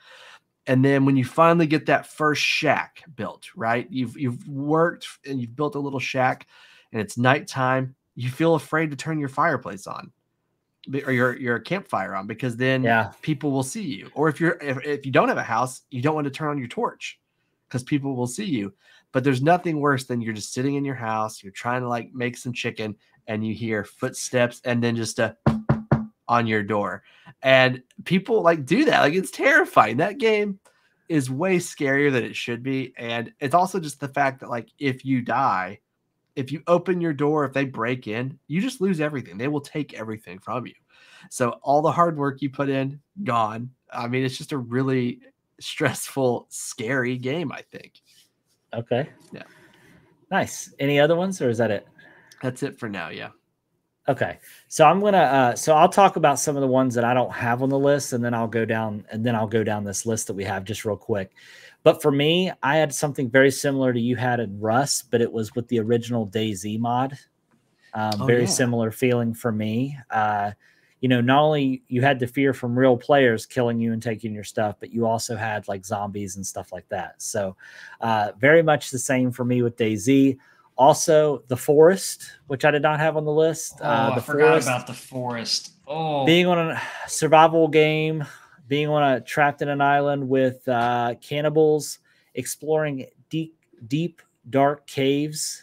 And then when you finally get that first shack built, right? You've worked and you've built a little shack, and it's nighttime, you feel afraid to turn your fireplace on, or your campfire on, because then people will see you. Or if you don't have a house, you don't want to turn on your torch because people will see you. But there's nothing worse than you're just sitting in your house, you're trying to like make some chicken, and you hear footsteps and then just on your door. And people like do that. Like, it's terrifying. That game is way scarier than it should be. And it's also just the fact that like, if you die, if you open your door, if they break in, you just lose everything. They will take everything from you. So all the hard work you put in, gone. I mean, it's just a really stressful, scary game, I think. Okay. Yeah. Nice. Any other ones, or is that it? That's it for now. Yeah. Okay. So I'm gonna so I'll talk about some of the ones that I don't have on the list, and then I'll go down this list that we have just real quick. But for me, I had something very similar to you had in Rust, but it was with the original DayZ mod. Very similar feeling for me. You know, not only you had the fear from real players killing you and taking your stuff, but you also had like zombies and stuff like that. So very much the same for me with DayZ. Also, The Forest, which I did not have on the list. I forgot about The Forest. Oh, being on a survival game, being trapped in an island with cannibals, exploring deep, dark caves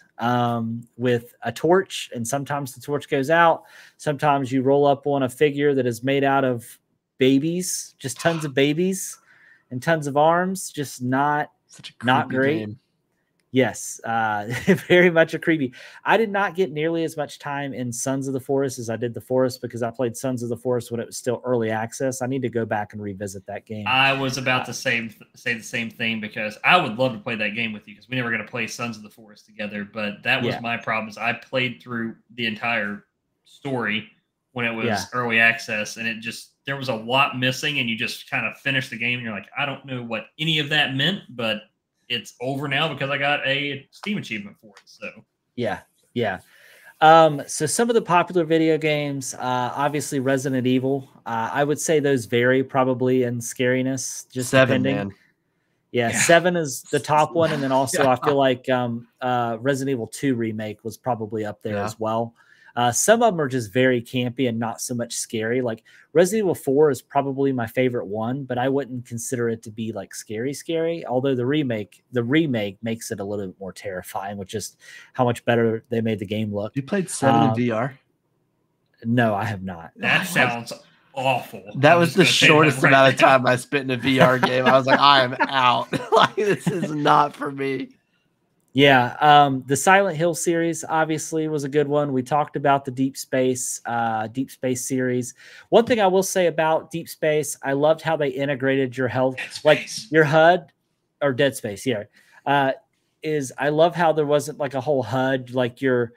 with a torch, and sometimes the torch goes out. Sometimes you roll up on a figure that is made out of babies, just tons of babies and tons of arms. Just not great. Game. Yes, very much a creepy. I did not get nearly as much time in Sons of the Forest as I did The Forest, because I played Sons of the Forest when it was still early access. I need to go back and revisit that game. I was about to say the same thing, because I would love to play that game with you, because we never got to play Sons of the Forest together. But that was my problem. Is I played through the entire story when it was early access, and there was a lot missing, and you just kind of finished the game, and you're like, I don't know what any of that meant, but it's over now because I got a Steam achievement for it. So yeah. So some of the popular video games, obviously Resident Evil. I would say those vary probably in scariness, just 7, depending. man. Yeah, 7 is the top one, and then also I feel like Resident Evil 2 remake was probably up there as well. Some of them are just very campy and not so much scary. Like Resident Evil 4 is probably my favorite one, but I wouldn't consider it to be like scary. Although the remake makes it a little bit more terrifying, with just how much better they made the game look. You played 7 in VR? No, I have not. That sounds awful. That was the shortest amount of time I spent in a VR game. I was like, I am out. Like, this is not for me. Yeah, the Silent Hill series obviously was a good one. We talked about the Deep Space series. One thing I will say about Deep Space, I loved how they integrated your health, like your HUD, or Dead Space. Is I love how there wasn't like a whole HUD, like your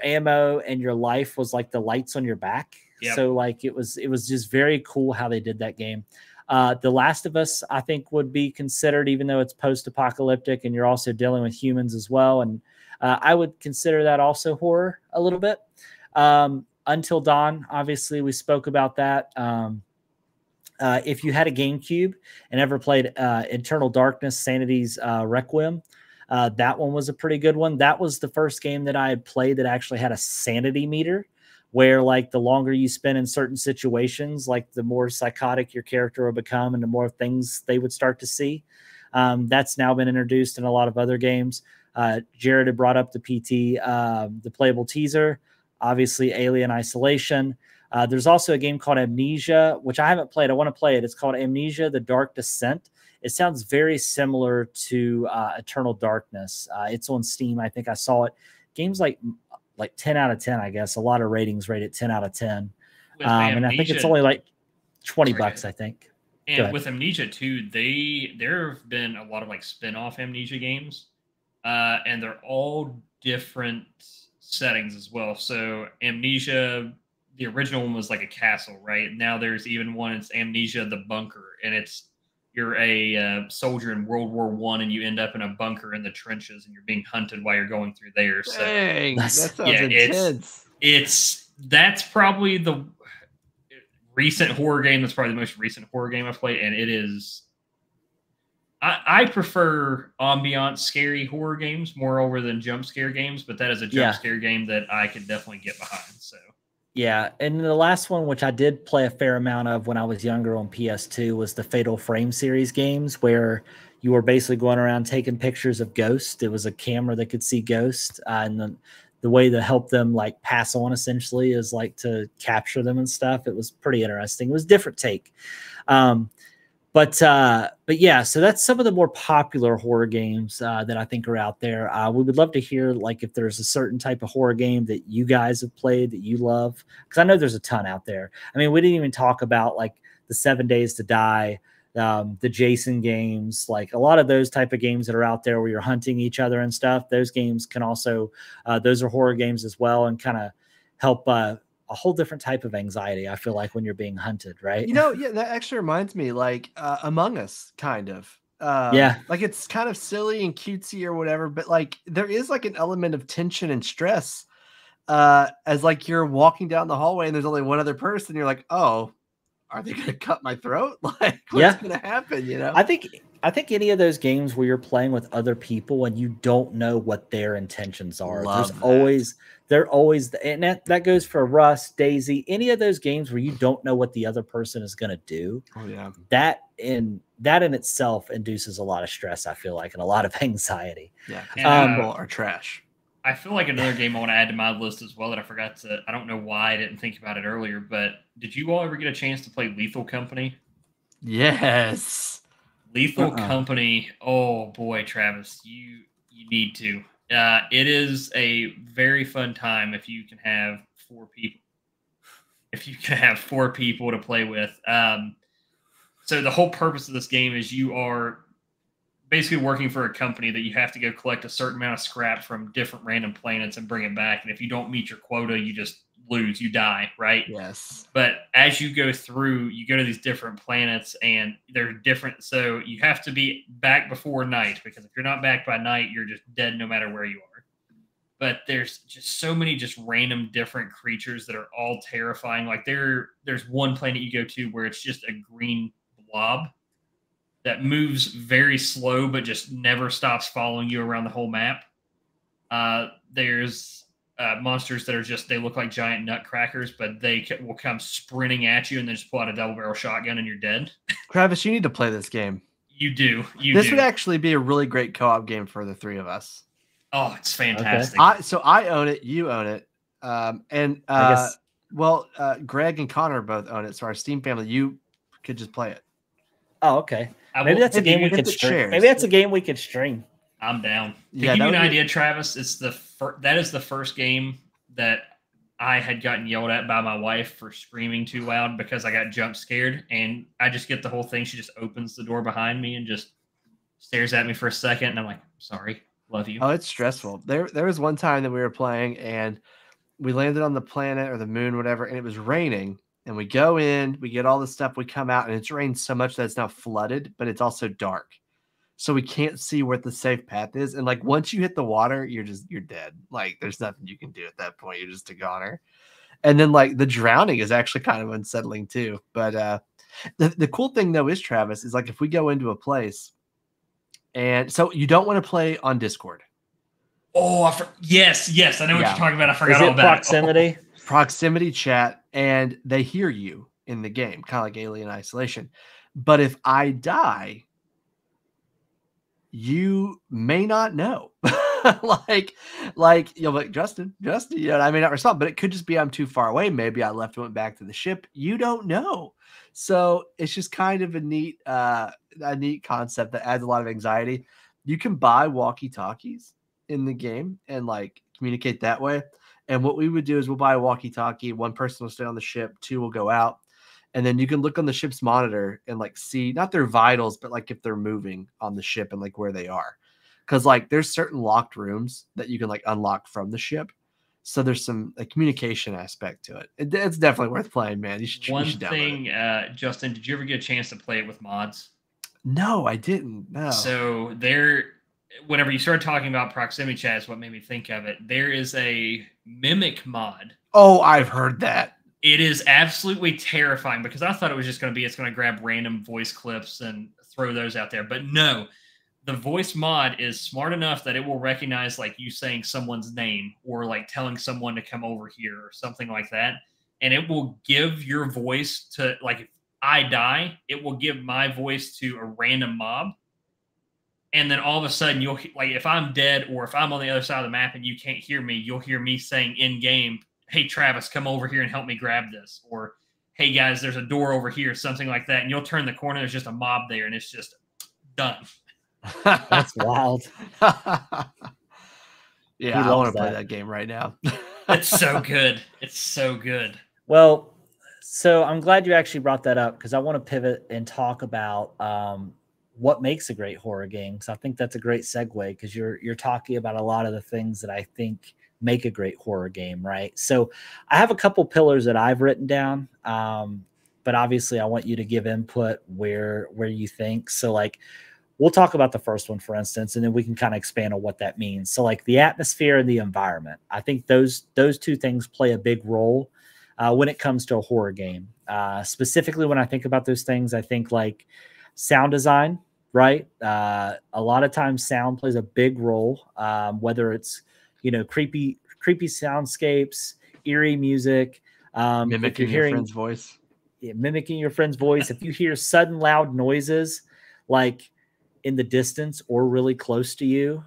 ammo and your life was like the lights on your back. Yep. So like it was just very cool how they did that game. The Last of Us, I think, would be considered, even though it's post-apocalyptic and you're also dealing with humans as well. And I would consider that also horror a little bit. Until Dawn, obviously, we spoke about that. If you had a GameCube and ever played Eternal Darkness, Sanity's Requiem, That one was a pretty good one. That was the first game that I had played that actually had a sanity meter, where like the longer you spend in certain situations, like the more psychotic your character will become and the more things they would start to see. That's now been introduced in a lot of other games. Jared had brought up the PT, the playable teaser, obviously Alien Isolation. There's also a game called Amnesia, which I haven't played. I want to play it. It's called Amnesia, The Dark Descent. It sounds very similar to Eternal Darkness. It's on Steam. I think I saw it. Game's like 10 out of 10, I guess. A lot of ratings rated 10 out of 10. And I think it's only like 20 bucks, I think. And with Amnesia too, there have been a lot of like spin-off Amnesia games. And they're all different settings as well. So Amnesia, the original one was like a castle, right? Now there's even one, it's Amnesia the Bunker, and you're a soldier in World War I, and you end up in a bunker in the trenches, and you're being hunted while you're going through there. So dang, that sounds intense. That's probably the recent horror game. That's probably the most recent horror game I've played, and it is. I prefer ambiance scary horror games more over than jump scare games, but that is a jump scare game that I could definitely get behind. So. Yeah, and the last one, which I did play a fair amount of when I was younger on PS2, was the Fatal Frame series games, where you were basically going around taking pictures of ghosts. It was a camera that could see ghosts, and the way to help them like pass on essentially is like to capture them and stuff. It was pretty interesting. It was a different take. But yeah, so that's some of the more popular horror games that I think are out there. We would love to hear like if there's a certain type of horror game that you guys have played that you love, because I know there's a ton out there. I mean, we didn't even talk about like the 7 Days to Die, the Jason games, like a lot of those type of games that are out there where you're hunting each other and stuff. Those games can also, those are horror games as well, and kind of help a whole different type of anxiety, I feel like, when you're being hunted, right? Yeah, that actually reminds me, like Among Us, kind of. Like it's kind of silly and cutesy or whatever, but like there is like an element of tension and stress as like you're walking down the hallway and there's only one other person. You're like, oh, are they going to cut my throat? Like, what's going to happen? You know, I think any of those games where you're playing with other people and you don't know what their intentions are, they're always, and that goes for Rust, Daisy, any of those games where you don't know what the other person is going to do. Oh yeah. That in itself induces a lot of stress, I feel like, and a lot of anxiety. Yeah. People are trash. I feel like another game I want to add to my list as well that I forgot to, I don't know why I didn't think about it earlier, but did you all ever get a chance to play Lethal Company? Yes. Lethal Company. Oh boy, Travis, you need to. It is a very fun time if you can have 4 people. If you can have 4 people to play with. So the whole purpose of this game is you are basically working for a company that you have to go collect a certain amount of scrap from different random planets and bring it back. And if you don't meet your quota, you just lose, you die, right? Yes. But as you go through, you go to these different planets and they're different. So you have to be back before night, because if you're not back by night, you're just dead no matter where you are. But there's just so many just random different creatures that are all terrifying. Like there's one planet you go to where it's just a green blob that moves very slow, but just never stops following you around the whole map. There's monsters that are just, they look like giant nutcrackers, but they will come sprinting at you and then just pull out a double-barrel shotgun and you're dead. Travis, you need to play this game. You do. This would actually be a really great co-op game for the 3 of us. Oh, it's fantastic. Okay. So I own it, you own it. Greg and Connor both own it. So our Steam family, you could just play it. Oh, okay. Maybe that's a game we could stream. Maybe that's a game we could stream. I'm down. To give you an idea, Travis, it's that is the first game that I had gotten yelled at by my wife for screaming too loud because I got jump scared, and I just get the whole thing. She just opens the door behind me and just stares at me for a second, and I'm like, sorry, love you. Oh, it's stressful. There was one time that we were playing and we landed on the planet or the moon, whatever, and it was raining. And we go in, we get all the stuff, we come out, and it's rained so much that it's now flooded, but it's also dark. So we can't see where the safe path is. And like once you hit the water, you're dead. Like there's nothing you can do at that point. You're just a goner. And then like the drowning is actually kind of unsettling too. But the cool thing though is, Travis, is like if we go into a place And so you don't want to play on Discord. Oh, yes. I know what you're talking about. I forgot all about proximity? it. Oh. Proximity chat, and they hear you in the game, kind of like Alien Isolation. But if I die, you may not know. like you'll be like, Justin, you know, I may not respond, but it could just be I'm too far away. Maybe I left and went back to the ship. You don't know. So it's just kind of a neat concept that adds a lot of anxiety. You can buy walkie-talkies in the game and like communicate that way. And what we would do is we'll buy a walkie-talkie. One person will stay on the ship, two will go out. And then you can look on the ship's monitor and like see not their vitals, but like if they're moving on the ship and like where they are. Cause like there's certain locked rooms that you can like unlock from the ship. So there's some communication aspect to it. It's definitely worth playing, man. You should One you should thing, Justin, did you ever get a chance to play it with mods? No, I didn't. No. So whenever you started talking about proximity chat is what made me think of it. There is a mimic mod. Oh, I've heard that. It is absolutely terrifying because I thought it was just going to be, it's going to grab random voice clips and throw those out there. But no, the voice mod is smart enough that it will recognize like you saying someone's name or like telling someone to come over here or something like that. And it will give your voice to, like, if I die, it will give my voice to a random mob. And then all of a sudden you'll, like, if I'm dead or if I'm on the other side of the map and you can't hear me, you'll hear me saying in game, hey, Travis, come over here and help me grab this. Or, hey, guys, there's a door over here, something like that. And you'll turn the corner, there's just a mob there, and it's just done. That's wild. Yeah, I want to play that game right now. It's so good. It's so good. Well, so I'm glad you actually brought that up because I want to pivot and talk about what makes a great horror game. So I think that's a great segue because you're talking about a lot of the things that I think make a great horror game, right? So I have a couple pillars that I've written down, but obviously I want you to give input where you think. So like we'll talk about the first one, for instance, and then we can kind of expand on what that means. So like the atmosphere and the environment, I think those two things play a big role when it comes to a horror game. Specifically, when I think about those things, I think like sound design, right? A lot of times sound plays a big role, whether it's, you know, creepy soundscapes, eerie music, mimicking your friend's voice. Yeah, mimicking your friend's voice. If you hear sudden loud noises, like in the distance or really close to you,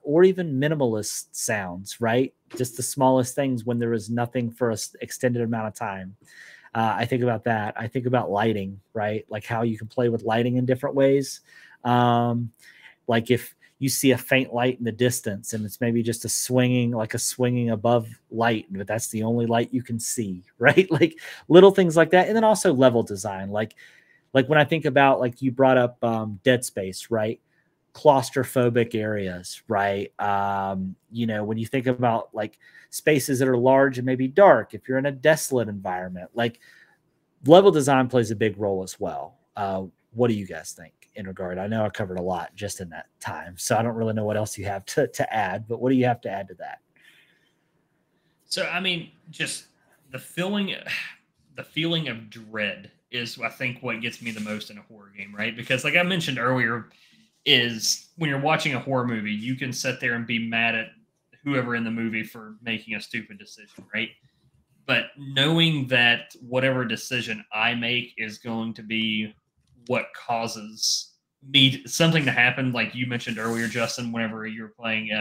or even minimalist sounds, right? Just the smallest things when there is nothing for an extended amount of time. I think about that. I think about lighting, right? Like how you can play with lighting in different ways. Like if you see a faint light in the distance and it's maybe just a swinging above light, but that's the only light you can see, right? Like little things like that. And then also level design. Like when I think about, like you brought up Dead Space, right? Claustrophobic areas, right? You know, when you think about like spaces that are large and maybe dark, if you're in a desolate environment, like level design plays a big role as well. What do you guys think in regard? I know I covered a lot just in that time, so I don't really know what else you have to add, but what do you have to add to that? So, I mean, just the feeling of dread is, I think, what gets me the most in a horror game, right? Because like I mentioned earlier, is when you're watching a horror movie, you can sit there and be mad at whoever in the movie for making a stupid decision, right? But knowing that whatever decision I make is going to be what causes me something to happen, like you mentioned earlier, Justin, whenever you were playing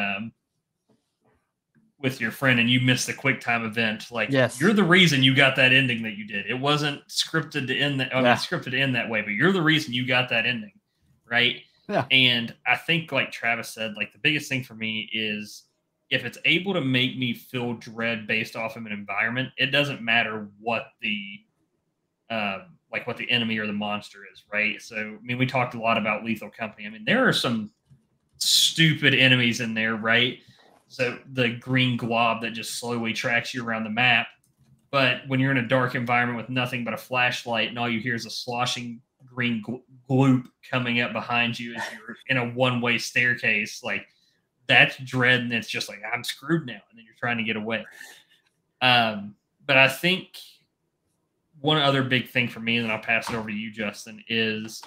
with your friend and you missed the quick time event, like yes. You're the reason you got that ending that you did. It wasn't scripted to end that. I mean, scripted to end that way, but you're the reason you got that ending, right? Yeah. And I think, like Travis said, like the biggest thing for me is if it's able to make me feel dread based off of an environment, it doesn't matter what the what the enemy or the monster is, right? So, I mean, we talked a lot about Lethal Company. I mean, there are some stupid enemies in there, right? So the green glob that just slowly tracks you around the map. But when you're in a dark environment with nothing but a flashlight and all you hear is a sloshing green gloop coming up behind you as you're in a one-way staircase, like that's dread, and it's just like, I'm screwed now, and then you're trying to get away. But I think one other big thing for me, and then I'll pass it over to you, Justin, is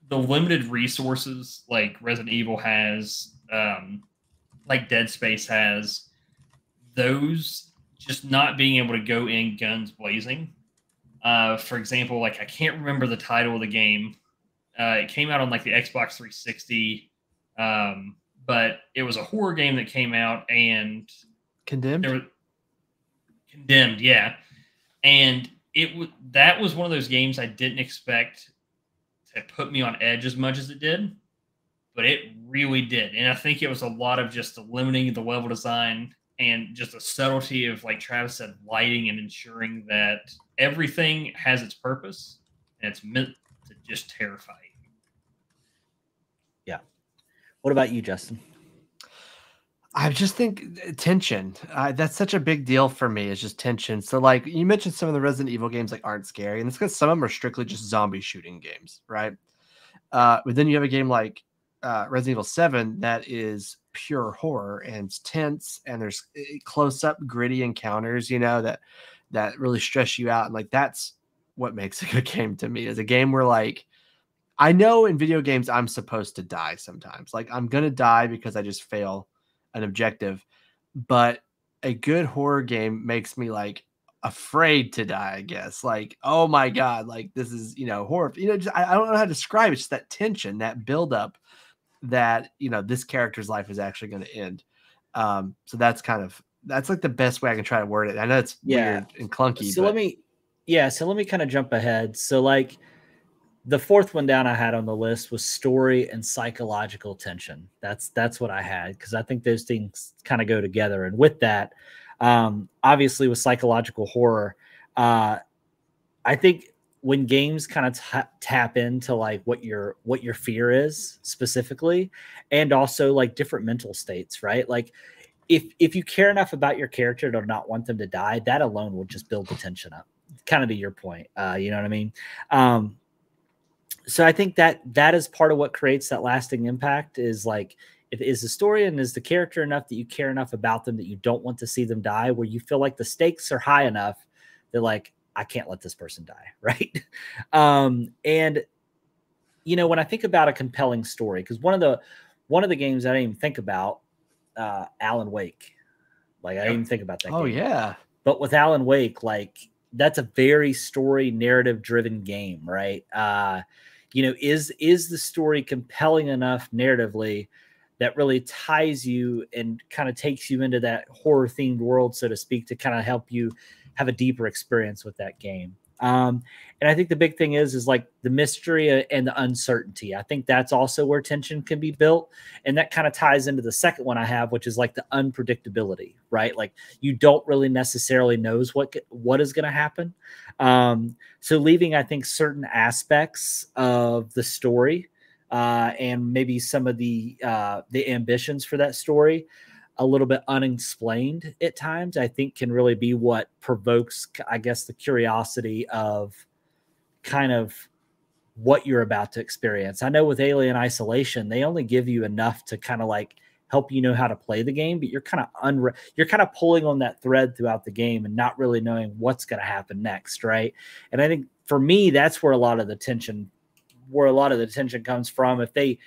the limited resources like Resident Evil has, like Dead Space has, those just not being able to go in guns blazing. For example, like I can't remember the title of the game. It came out on like the Xbox 360, but it was a horror game that came out and Condemned. Condemned, yeah. And that was one of those games I didn't expect to put me on edge as much as it did, but it really did. And I think it was a lot of just limiting the level design and just a subtlety of, like Travis said, lighting and ensuring that everything has its purpose and it's meant to just terrify you. Yeah. What about you, Justin? I just think tension. That's such a big deal for me. It's just tension. So, like you mentioned, some of the Resident Evil games like aren't scary, and it's because some of them are strictly just zombie shooting games, right? But then you have a game like Resident Evil 7 that is pure horror and it's tense, and there's close up, gritty encounters, you know, that really stress you out, and like that's what makes a good game to me. Is a game where, like, I know in video games I'm supposed to die sometimes. Like I'm gonna die because I just fail an objective, but a good horror game makes me like afraid to die, I guess. Like, oh my God, like this is, you know, horror, you know, just, I don't know how to describe it. It's just that tension, that buildup that, you know, this character's life is actually going to end. So that's like the best way I can try to word it. I know it's weird and clunky. So let me kind of jump ahead. So like, the fourth one down I had on the list was story and psychological tension. That's what I had, because I think those things kind of go together. And with that, obviously with psychological horror, I think when games kind of tap into like what your fear is specifically, and also like different mental states, right? Like if you care enough about your character to not want them to die, that alone will just build the tension up. Kind of to your point, you know what I mean? So I think that is part of what creates that lasting impact, is like, is the story and is the character enough that you care enough about them that you don't want to see them die, where you feel like the stakes are high enough that like, I can't let this person die. Right. And you know, when I think about a compelling story, because one of the games I didn't even think about, Alan Wake, like I didn't even think about that. Oh game. Yeah. But with Alan Wake, like that's a very story narrative driven game, right? You know, is the story compelling enough narratively that really ties you and kind of takes you into that horror themed world, so to speak, to kind of help you have a deeper experience with that game. And I think the big thing is like the mystery and the uncertainty. I think that's also where tension can be built. And that kind of ties into the second one I have, which is like the unpredictability, right? Like you don't really necessarily knows what is going to happen. So leaving, I think, certain aspects of the story and maybe some of the ambitions for that story a little bit unexplained at times, I think can really be what provokes, I guess, the curiosity of kind of what you're about to experience. I know with Alien Isolation, they only give you enough to kind of like help you know how to play the game, but you're kind of pulling on that thread throughout the game and not really knowing what's going to happen next, right? And I think for me, that's where a lot of the tension comes from. If they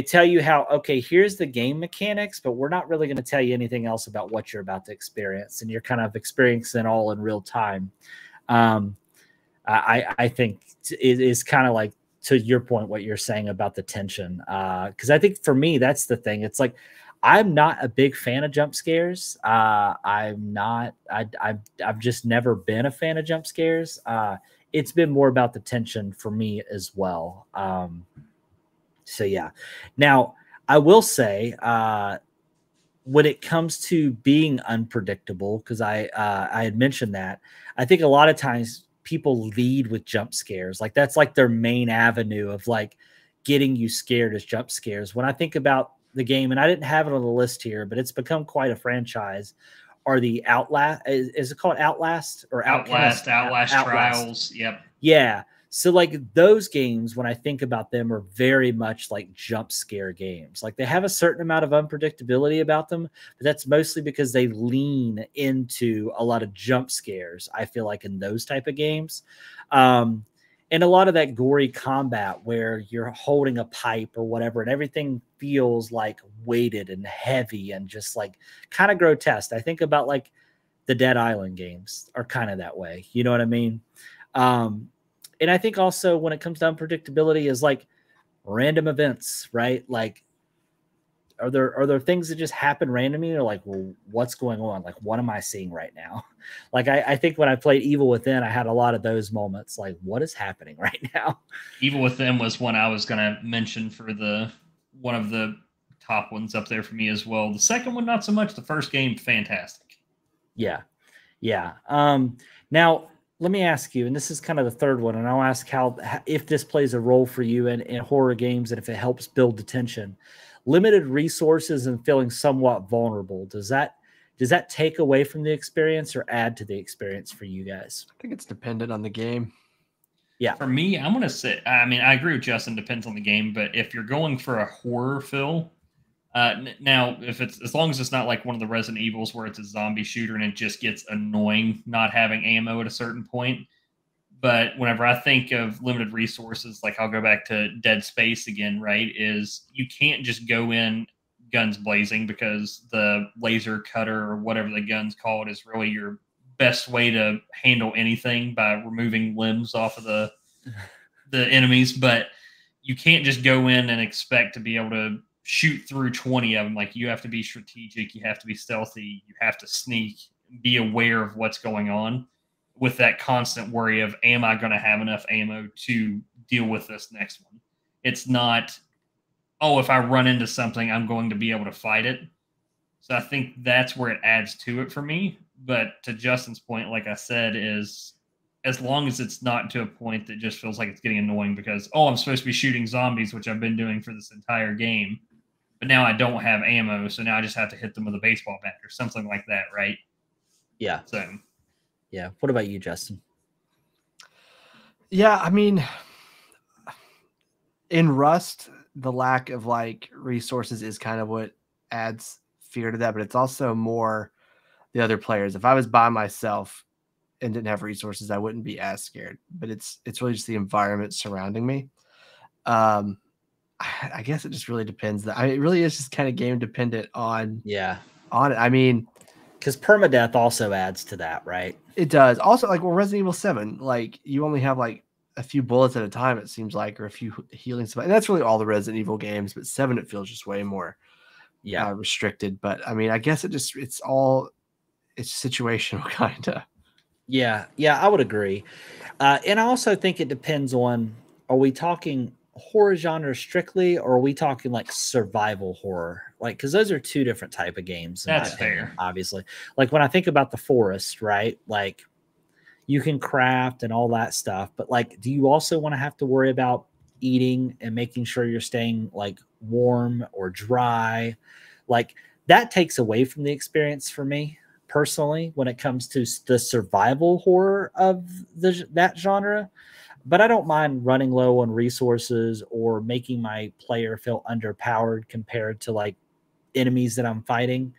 tell you how, okay, here's the game mechanics, but we're not really going to tell you anything else about what you're about to experience, and you're kind of experiencing it all in real time. I think it is kind of like, to your point, what you're saying about the tension. Because I think for me, that's the thing. It's like, I'm not a big fan of jump scares. I've just never been a fan of jump scares. It's been more about the tension for me as well. So yeah. Now I will say, when it comes to being unpredictable, because I had mentioned that, I think a lot of times people lead with jump scares. Like that's like their main avenue of like getting you scared, is jump scares. When I think about the game, and I didn't have it on the list here, but it's become quite a franchise, are the Outlast. Is it called Outlast or Outlast Trials? Yep. Yeah. So like those games, when I think about them, are very much like jump scare games. Like they have a certain amount of unpredictability about them, but that's mostly because they lean into a lot of jump scares, I feel like, in those type of games. And and a lot of that gory combat where you're holding a pipe or whatever, and everything feels like weighted and heavy and just like kind of grotesque. I think about like the Dead Island games are kind of that way. You know what I mean? And I think also when it comes to unpredictability is like random events, right? Like, are there things that just happen randomly, or like, well, what's going on? Like, what am I seeing right now? Like, I think when I played Evil Within, I had a lot of those moments. Like, what is happening right now? Evil Within was one I was going to mention for one of the top ones up there for me as well. The second one, not so much. The first game, fantastic. Yeah. Now let me ask you, and this is kind of the third one, and I'll ask how if this plays a role for you in horror games, and if it helps build the tension. Limited resources and feeling somewhat vulnerable. Does that take away from the experience or add to the experience for you guys? I think it's dependent on the game. Yeah. For me, I'm going to say, I mean, I agree with Justin, depends on the game, but if you're going for a horror feel, now, if it's as long as it's not like one of the Resident Evils where it's a zombie shooter and it just gets annoying not having ammo at a certain point. But whenever I think of limited resources, like I'll go back to Dead Space again, right? Is you can't just go in guns blazing because the laser cutter or whatever the gun's called is really your best way to handle anything by removing limbs off of the enemies. But you can't just go in and expect to be able to shoot through 20 of them. Like, you have to be strategic, you have to be stealthy, you have to sneak, be aware of what's going on, with that constant worry of, am I going to have enough ammo to deal with this next one? It's not, oh, if I run into something, I'm going to be able to fight it. So I think that's where it adds to it for me. But to Justin's point, like I said, is as long as it's not to a point that just feels like it's getting annoying because, oh, I'm supposed to be shooting zombies, which I've been doing for this entire game, but now I don't have ammo, so now I just have to hit them with a baseball bat or something like that, right? Yeah. So, yeah. What about you, Justin? Yeah, I mean, in Rust, the lack of like resources is kind of what adds fear to that, but it's also more the other players. If I was by myself and didn't have resources, I wouldn't be as scared. But it's really just the environment surrounding me. I guess it just really depends. It really is just kind of game dependent on it. I mean, because permadeath also adds to that, right? It does. Also, like, well, Resident Evil 7, like, you only have like a few bullets at a time, it seems like, or a few healing stuff. And that's really all the Resident Evil games, but 7, it feels just way more restricted. But I mean, I guess it's situational kind of. Yeah, I would agree. And I also think it depends on, are we talking horror genre strictly, or are we talking like survival horror? Like, because those are two different type of games. That's fair. Obviously. Like when I think about the forest, right? Like you can craft and all that stuff, but like, do you also want to have to worry about eating and making sure you're staying like warm or dry? Like that takes away from the experience for me personally when it comes to the survival horror of that genre. But I don't mind running low on resources or making my player feel underpowered compared to like enemies that I'm fighting.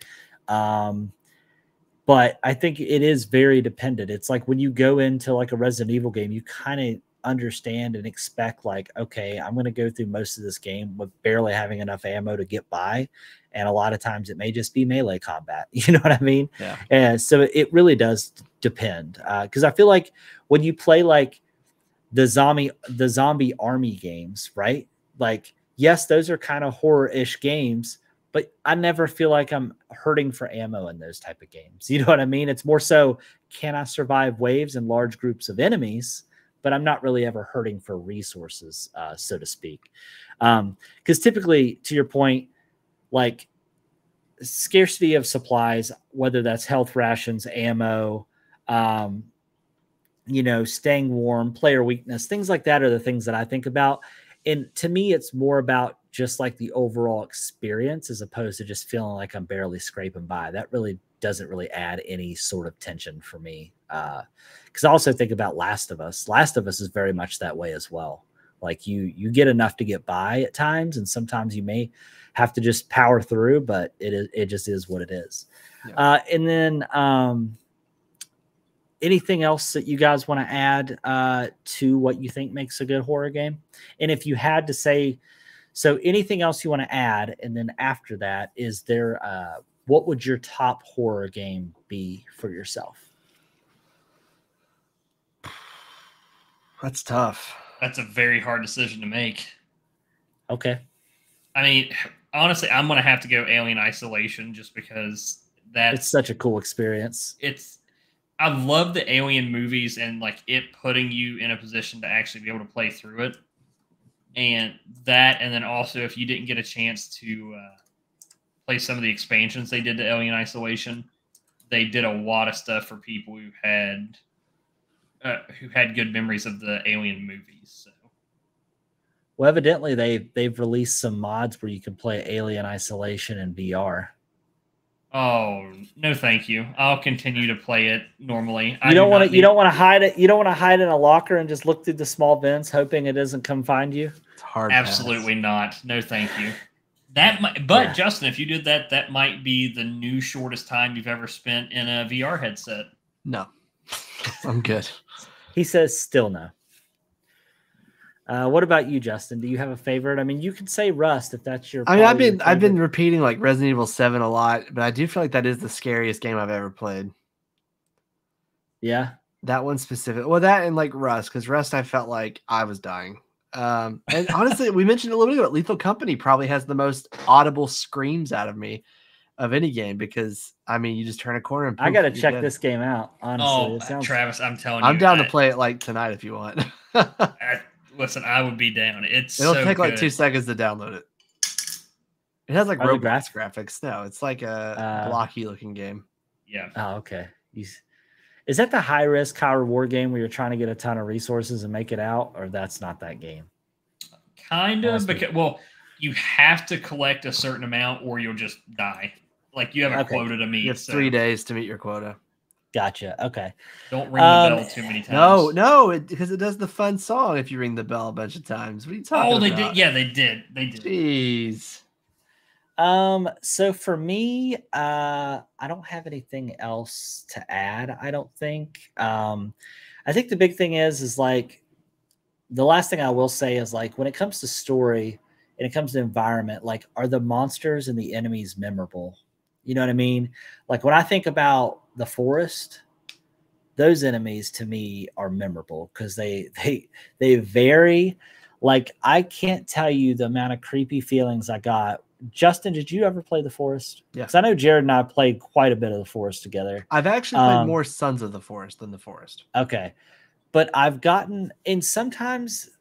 But I think it is very dependent. It's like when you go into like a Resident Evil game, you kind of understand and expect like, okay, I'm going to go through most of this game with barely having enough ammo to get by. And a lot of times it may just be melee combat. You know what I mean? Yeah. And so it really does depend. Because I feel like when you play like the zombie army games, right? Like, yes, those are kind of horror-ish games, but I never feel like I'm hurting for ammo in those type of games. You know what I mean? It's more so, can I survive waves and large groups of enemies? But I'm not really ever hurting for resources, so to speak. Because typically, to your point, like scarcity of supplies, whether that's health rations, ammo, staying warm, player weakness, things like that are the things that I think about. And to me, it's more about just like the overall experience as opposed to just feeling like I'm barely scraping by. That really doesn't really add any sort of tension for me. Because I also think about Last of Us. Last of Us is very much that way as well. Like you get enough to get by at times, and sometimes you may have to just power through, but it just is what it is. Yeah. And then anything else that you guys want to add to what you think makes a good horror game? And if you had to say, so anything else you want to add, and then after that, is there what would your top horror game be for yourself? That's tough. That's a very hard decision to make. Okay. I mean, honestly, I'm going to have to go Alien Isolation just because it's such a cool experience. I love the Alien movies and like it putting you in a position to actually be able to play through it. And then also if you didn't get a chance to play some of the expansions they did to Alien Isolation, they did a lot of stuff for people who had good memories of the Alien movies. So. Well, evidently they've released some mods where you can play Alien Isolation in VR. Oh, no, thank you. I'll continue to play it normally. You don't want to hide it. You don't want to hide in a locker and just look through the small vents, hoping it doesn't come find you. It's hard. Absolutely not. No, thank you. But Justin, if you did that, that might be the new shortest time you've ever spent in a VR headset. No, I'm good. He says still no. What about you, Justin? Do you have a favorite? I mean, you can say Rust if that's your. I mean, I've been repeating like Resident Evil 7 a lot, but I do feel like that is the scariest game I've ever played. Yeah, that one specific. Well, that and like Rust, because Rust, I felt like I was dying. And honestly, we mentioned a little bit ago, Lethal Company probably has the most audible screams out of me of any game because I mean, you just turn a corner and poof, I got to check this game out. Honestly, Travis, I'm telling you, I'm down to play it like tonight if you want. Listen, I would be down. It'll take like 2 seconds to download it. It has like Roblox graphics. No, it's like a blocky looking game. Yeah. Oh, okay. Is that the high risk, high reward game where you're trying to get a ton of resources and make it out, or that's not that game? Kind of, because you have to collect a certain amount or you'll just die. Like you have a quota to meet. You have 3 days to meet your quota. Gotcha. Okay. Don't ring the bell too many times. No, because it does the fun song if you ring the bell a bunch of times. What are you talking about? Oh, they did. Yeah, they did. Jeez. So for me, I don't have anything else to add. I don't think. I think the big thing is like the last thing I will say is like when it comes to story and it comes to environment, like are the monsters and the enemies memorable? You know what I mean? Like when I think about the forest, those enemies to me are memorable because they vary. Like I can't tell you the amount of creepy feelings I got. Justin, did you ever play the forest? Yeah. Because I know Jared and I played quite a bit of the forest together. I've actually played more Sons of the Forest than the forest. Okay. But I've gotten, and sometimes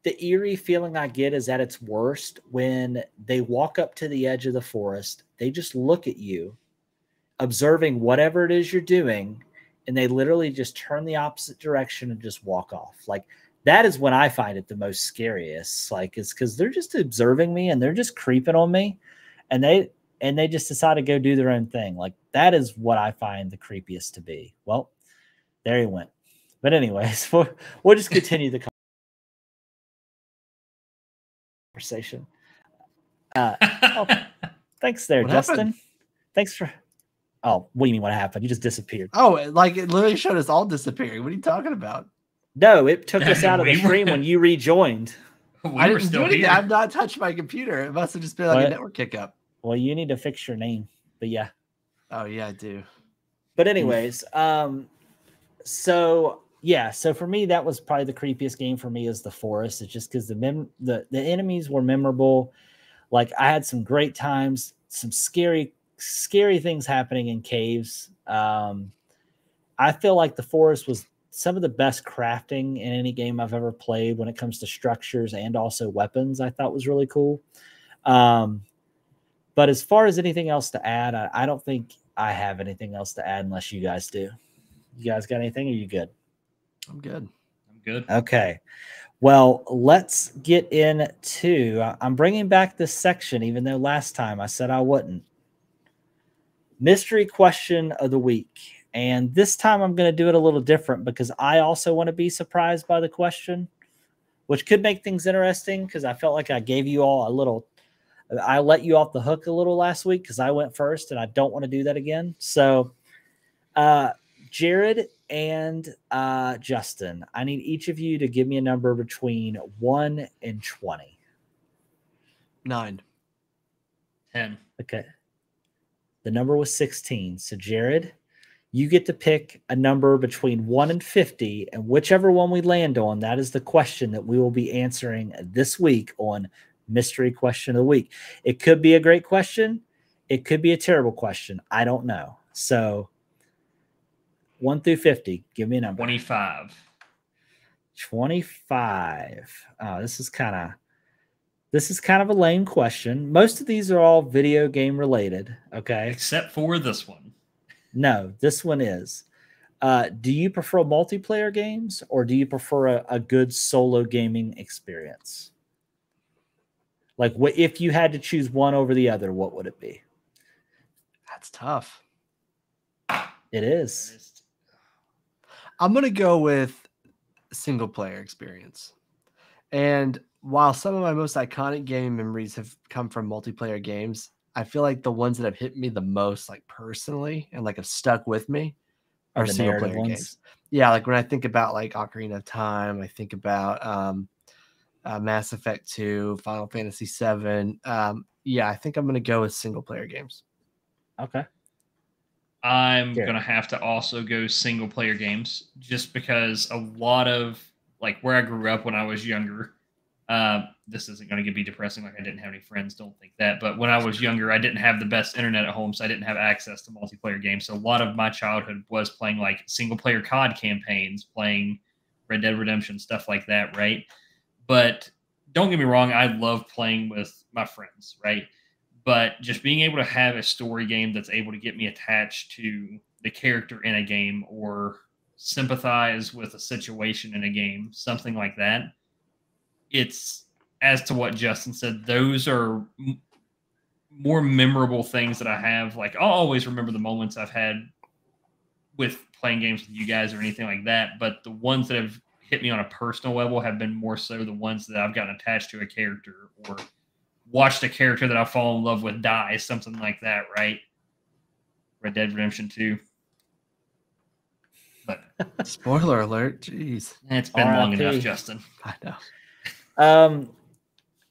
the eerie feeling I get is at its worst when they walk up to the edge of the forest. They just look at you, observing whatever it is you're doing, and they literally just turn the opposite direction and just walk off. Like that is when I find it the most scariest. Like it's because they're just observing me and they're just creeping on me, and they just decide to go do their own thing. Like that is what I find the creepiest to be. Well, there he went. But anyways, we'll just continue the conversation. Thanks there, what Justin. Happened? Thanks for. Oh, what do you mean what happened? You just disappeared. Oh, like it literally showed us all disappearing. What are you talking about? No, it took us out of the stream when you rejoined. I didn't do anything. I've not touched my computer. It must have just been like a network kick-up. Well, you need to fix your name. But yeah. Oh, yeah, I do. But anyways, so for me, that was probably the creepiest game for me is the forest. It's just because the enemies were memorable. Like I had some great times, some scary things happening in caves. I feel like the forest was some of the best crafting in any game I've ever played when it comes to structures and also weapons. I thought was really cool. But as far as anything else to add, I don't think I have anything else to add unless you guys do. You guys got anything? Or are you good? I'm good. Okay. Well, let's get into, I'm bringing back this section, even though last time I said I wouldn't. Mystery question of the week. And this time I'm going to do it a little different because I also want to be surprised by the question, which could make things interesting because I felt like I gave you all I let you off the hook a little last week because I went first and I don't want to do that again. So Jared and Justin, I need each of you to give me a number between 1 and 20. 9. 10. Okay. The number was 16. So, Jared, you get to pick a number between 1 and 50, and whichever one we land on, that is the question that we will be answering this week on Mystery Question of the Week. It could be a great question. It could be a terrible question. I don't know. So 1 through 50, give me a number. 25. 25. Oh, this is kind of a lame question. Most of these are all video game related. Okay. Except for this one. No, this one is. Do you prefer multiplayer games or do you prefer a good solo gaming experience? Like, what if you had to choose one over the other, what would it be? That's tough. It is. I'm going to go with single player experience. And while some of my most iconic gaming memories have come from multiplayer games, I feel like the ones that have hit me the most, like personally, and like have stuck with me are the single narrative player ones? games. Yeah, like when I think about like Ocarina of Time, I think about Mass Effect 2, Final Fantasy 7. Yeah, I think I'm going to go with single player games. Okay. I'm going to have to also go single player games just because a lot of like where I grew up when I was younger, this isn't going to be depressing. Like I didn't have any friends. Don't think that. But when I was younger, I didn't have the best internet at home. So I didn't have access to multiplayer games. So a lot of my childhood was playing like single player COD campaigns, playing Red Dead Redemption, stuff like that. Right. But don't get me wrong. I love playing with my friends. Right. But just being able to have a story game that's able to get me attached to the character in a game or sympathize with a situation in a game, something like that. It's, as to what Justin said, those are more memorable things that I have. Like, I'll always remember the moments I've had with playing games with you guys or anything like that. But the ones that have hit me on a personal level have been more so the ones that I've gotten attached to a character or watched a character that I fall in love with die, something like that, right? Red Dead Redemption 2. But spoiler alert, jeez. It's been long enough, Justin. I know.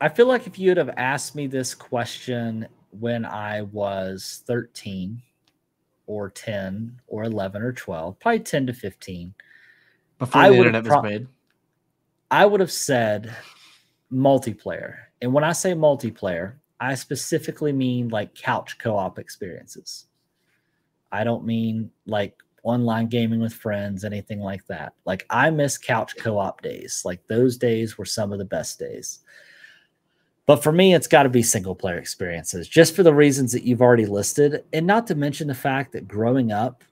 I feel like if you would have asked me this question when I was 13 or 10 or 11 or 12, probably 10 to 15. Before the internet was made. I would have said multiplayer. And when I say multiplayer, I specifically mean like couch co-op experiences. I don't mean like online gaming with friends, anything like that. Like I miss couch co-op days. Like those days were some of the best days. But for me, it's got to be single player experiences just for the reasons that you've already listed. And not to mention the fact that growing up,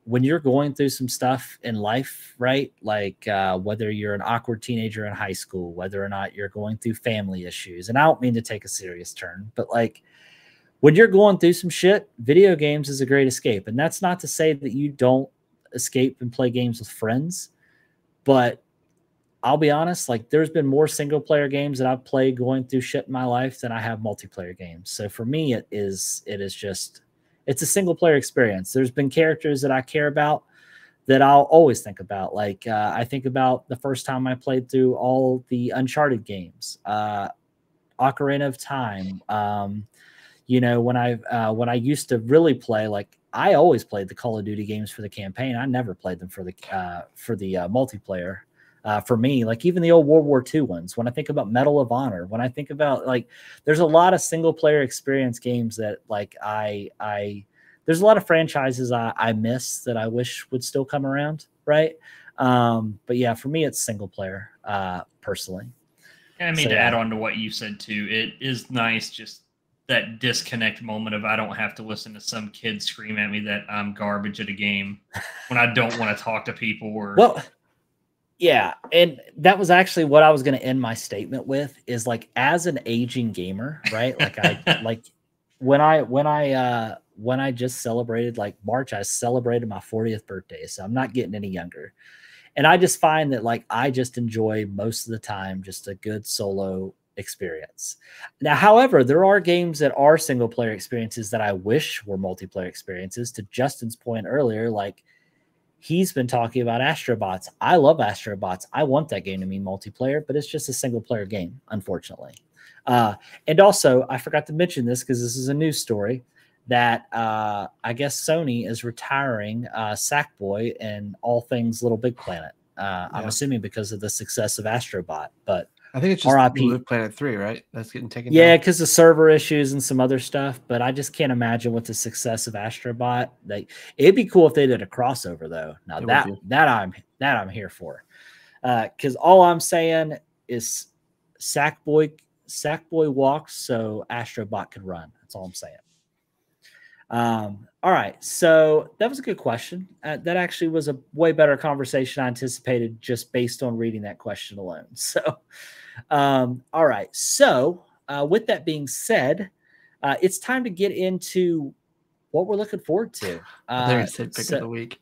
when you're going through some stuff in life, right? Like whether you're an awkward teenager in high school, whether or not you're going through family issues. And I don't mean to take a serious turn, but like when you're going through some shit, video games is a great escape. And that's not to say that you don't escape and play games with friends, but I'll be honest, like there's been more single player games that I've played going through shit in my life than I have multiplayer games. So for me, it's a single player experience. There's been characters that I care about that I'll always think about. Like I think about the first time I played through all the Uncharted games, Ocarina of Time. When I used to really play, like I always played the Call of Duty games for the campaign. I never played them for the multiplayer. For me, like even the old World War II ones, when I think about Medal of Honor, when I think about like, there's a lot of single player experience games that like there's a lot of franchises I miss that I wish would still come around. Right. But yeah, for me, it's single player personally. And I mean, to add on to what you said too, it is nice just that disconnect moment of I don't have to listen to some kid scream at me that I'm garbage at a game when I don't want to talk to people or yeah, and that was actually what I was going to end my statement with is like as an aging gamer, right? Like I like when I just celebrated like March, I celebrated my 40th birthday, so I'm not getting any younger. And I just find that like I just enjoy most of the time just a good solo experience. Now, however, there are games that are single player experiences that I wish were multiplayer experiences. To Justin's point earlier, like he's been talking about Astrobots. I love Astrobots. I want that game to be multiplayer, but it's just a single player game, unfortunately. And also, I forgot to mention this because this is a news story that I guess Sony is retiring Sackboy and all things Little Big Planet. I'm assuming because of the success of Astrobot, but I think it's just RIP Planet 3, right? That's getting taken yeah, down. because of server issues and some other stuff. But I just can't imagine with the success of Astrobot. It'd be cool if they did a crossover though. Now that I'm here for. Because all I'm saying is Sackboy walks so Astrobot could run. That's all I'm saying. All right, so that was a good question. That actually was a way better conversation I anticipated just based on reading that question alone. So, all right. So, with that being said, it's time to get into what we're looking forward to. There you said pick of the week.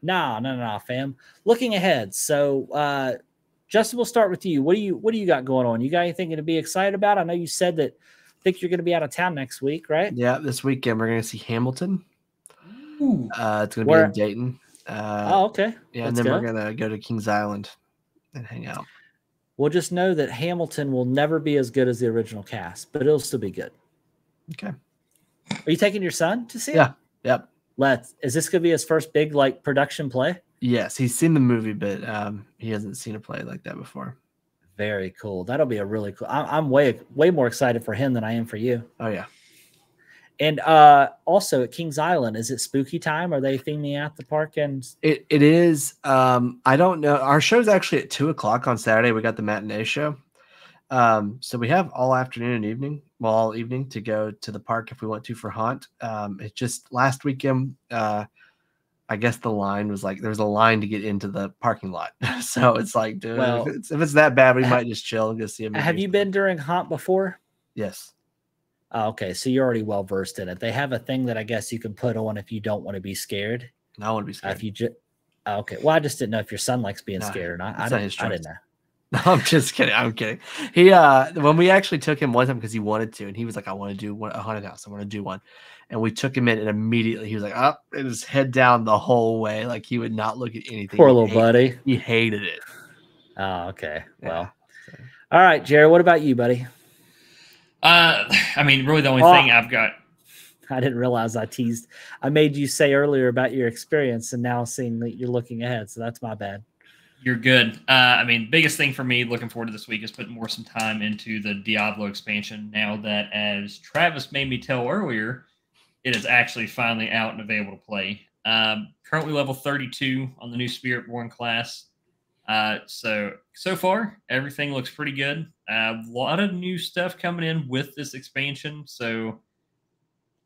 No, fam. Looking ahead. So, Justin, we'll start with you. What do you got going on? You got anything to be excited about? I know you said that. Think you're going to be out of town next week, right? Yeah, this weekend we're going to see Hamilton. It's going to be in Dayton. Okay. Yeah, and then we're going to go to Kings Island and hang out. We'll just know that Hamilton will never be as good as the original cast, but it'll still be good. Okay. Are you taking your son to see it? Yeah. Yep. Is this going to be his first big production play? Yes, he's seen the movie, but he hasn't seen a play like that before. Very cool. That'll be a really cool. I'm way more excited for him than I am for you. Oh yeah. And also at Kings Island, is it spooky time? Are they theming out the park? And it is. I don't know. Our show's actually at 2:00 on Saturday. We got the matinee show. So we have all afternoon and evening, all evening to go to the park if we want to for Haunt. It's just last weekend. I guess the line was there was a line to get into the parking lot. So it's like, dude, if it's that bad, we might just chill and go see him. Have you been during Haunt before? Yes. Oh, okay. So you're already well versed in it. They have a thing that I guess you can put on if you don't want to be scared. No, I want to be scared. If you just okay. Well, I just didn't know if your son likes being scared or not. I didn't know. No, I'm just kidding. I'm kidding. He when we actually took him one time because he wanted to, and he was like, I want to do a haunted house. I want to do one. And we took him in, and immediately he was like, up, and his head down the whole way. Like he would not look at anything. Poor little buddy. He hated it. Oh, okay. Well, all right, Jared. What about you, buddy? I mean, really the only thing I've got. I didn't realize I made you say earlier about your experience, and now seeing that you're looking ahead. So that's my bad. You're good. I mean, biggest thing for me looking forward to this week is putting some time into the Diablo expansion now that, as Travis made me tell earlier, it is actually finally out and available to play. Currently level 32 on the new Spiritborn class. So far, everything looks pretty good. A lot of new stuff coming in with this expansion. So,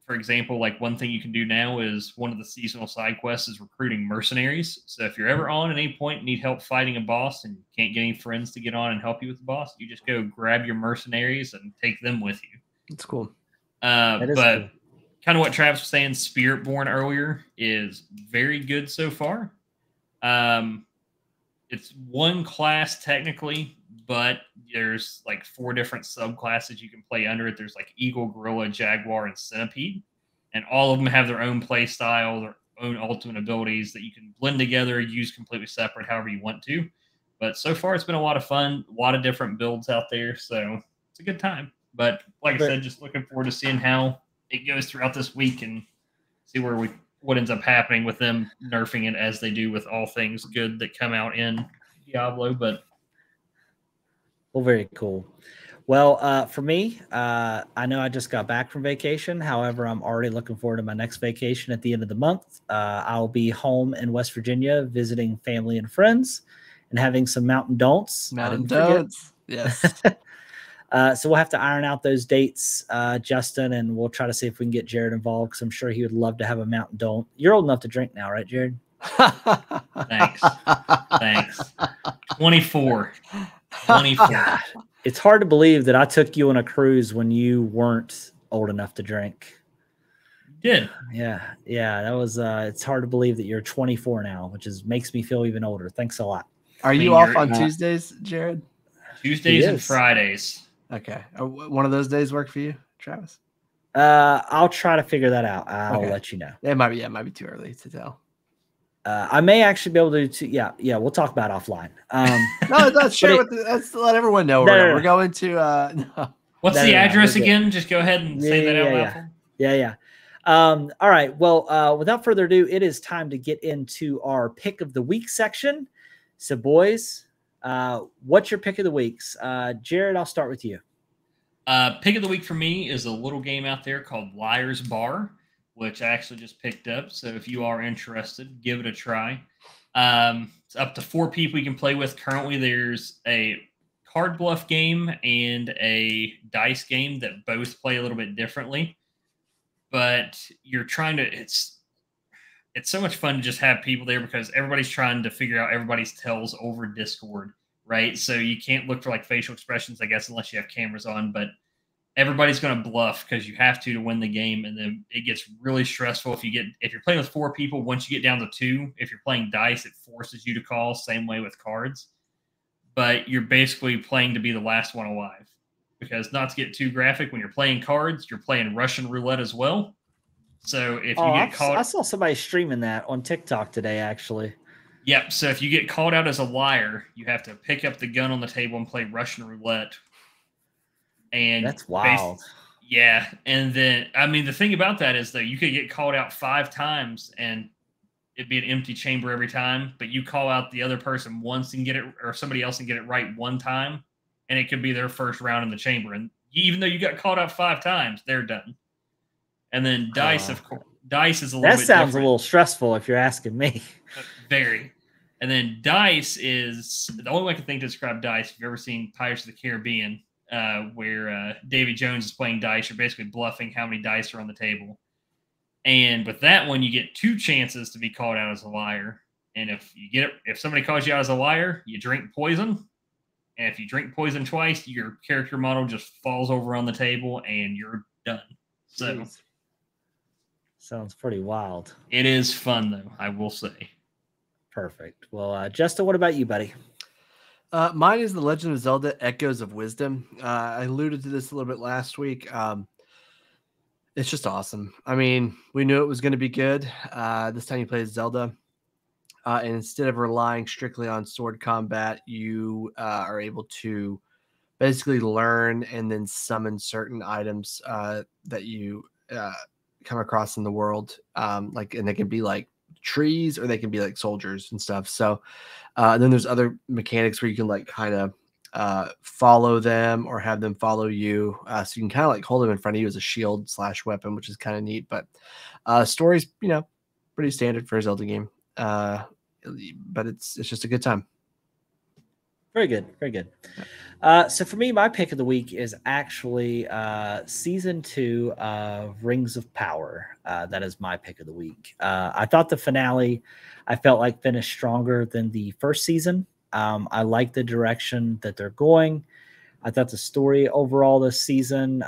for example, one thing you can do now is one of the seasonal side quests is recruiting mercenaries. So if you're ever on at any point and need help fighting a boss and you can't get any friends to get on and help you with the boss, you just go grab your mercenaries and take them with you. That's cool. But cool. Kind of what Travis was saying, Spiritborn earlier is very good so far. It's one class technically, but there's 4 different subclasses you can play under it. There's Eagle, Gorilla, Jaguar, and Centipede. And all of them have their own play style, their own ultimate abilities that you can blend together, use completely separate, however you want to. But so far, it's been a lot of fun, a lot of different builds out there. So it's a good time. But like I said, just looking forward to seeing how it goes throughout this week and see what ends up happening with them nerfing it as they do with all things good that come out in Diablo. But well, very cool. Well, for me, I know I just got back from vacation. However, I'm already looking forward to my next vacation at the end of the month. I'll be home in West Virginia visiting family and friends and having some mountain don'ts. Yes. So we'll have to iron out those dates, Justin, and we'll try to see if we can get Jared involved because I'm sure he would love to have a mountain don't. You're old enough to drink now, right, Jared? Thanks. 24. God, it's hard to believe that I took you on a cruise when you weren't old enough to drink. You did. Yeah. That was. It's hard to believe that you're 24 now, which makes me feel even older. Thanks a lot. Are you off on Tuesdays, Jared? Tuesdays and Fridays. Okay. One of those days work for you, Travis? I'll try to figure that out. I'll let you know. It might be. Yeah, it might be too early to tell. I may actually be able to. Yeah. We'll talk about it offline. No, let's share let's let everyone know we're going to. No. What's the address again? Just go ahead and say that out loud. Yeah. All right. Well, without further ado, it is time to get into our pick of the week section. So, boys, what's your pick of the weeks? Jared, I'll start with you. Pick of the week for me is a little game out there called Liar's Bar, which I actually just picked up. So if you are interested, give it a try. It's up to 4 people you can play with. Currently, there's a card bluff game and a dice game that both play a little bit differently. But you're trying to, it's so much fun to just have people there because everybody's trying to figure out everybody's tells over Discord, right? So you can't look for like facial expressions, I guess, unless you have cameras on, but everybody's going to bluff because you have to win the game. And then it gets really stressful if you're playing with 4 people, once you get down to 2, if you're playing dice, it forces you to call, same way with cards. But you're basically playing to be the last one alive. Because not to get too graphic, when you're playing cards, you're playing Russian roulette as well. So if you get caught, I saw somebody streaming that on TikTok today, actually. Yep. So if you get called out as a liar, you have to pick up the gun on the table and play Russian roulette. And that's wild. Yeah. And then, I mean, the thing about that is, though, you could get called out 5 times and it'd be an empty chamber every time, but you call out the other person once and get it, or somebody else and get it right one time, and it could be their first round in the chamber. And even though you got called out 5 times, they're done. And then dice, of course, dice is a little bit different. That sounds a little stressful if you're asking me. Very. And then dice is the only way I can think to describe dice. If you've ever seen Pirates of the Caribbean, where Davy Jones is playing dice, you're basically bluffing how many dice are on the table. And with that one, you get 2 chances to be called out as a liar. And if somebody calls you out as a liar, you drink poison. And if you drink poison twice, your character model just falls over on the table and you're done. So jeez. Sounds pretty wild. It is fun, though, I will say. Perfect. Well, Justin, what about you, buddy? Mine is The Legend of Zelda: Echoes of Wisdom. I alluded to this a little bit last week. It's just awesome. I mean, we knew it was going to be good. This time you play Zelda. And instead of relying strictly on sword combat, you are able to basically learn and then summon certain items that you come across in the world. And they can be like trees or they can be like soldiers and stuff. So then there's other mechanics where you can like kind of follow them or have them follow you. So you can kind of like hold them in front of you as a shield / weapon, which is kind of neat. But story's, pretty standard for a Zelda game. But it's just a good time. Very good. Very good. So for me, my pick of the week is actually season 2 of Rings of Power. That is my pick of the week. I thought the finale, I felt like finished stronger than the first season. I like the direction that they're going. I thought the story overall this season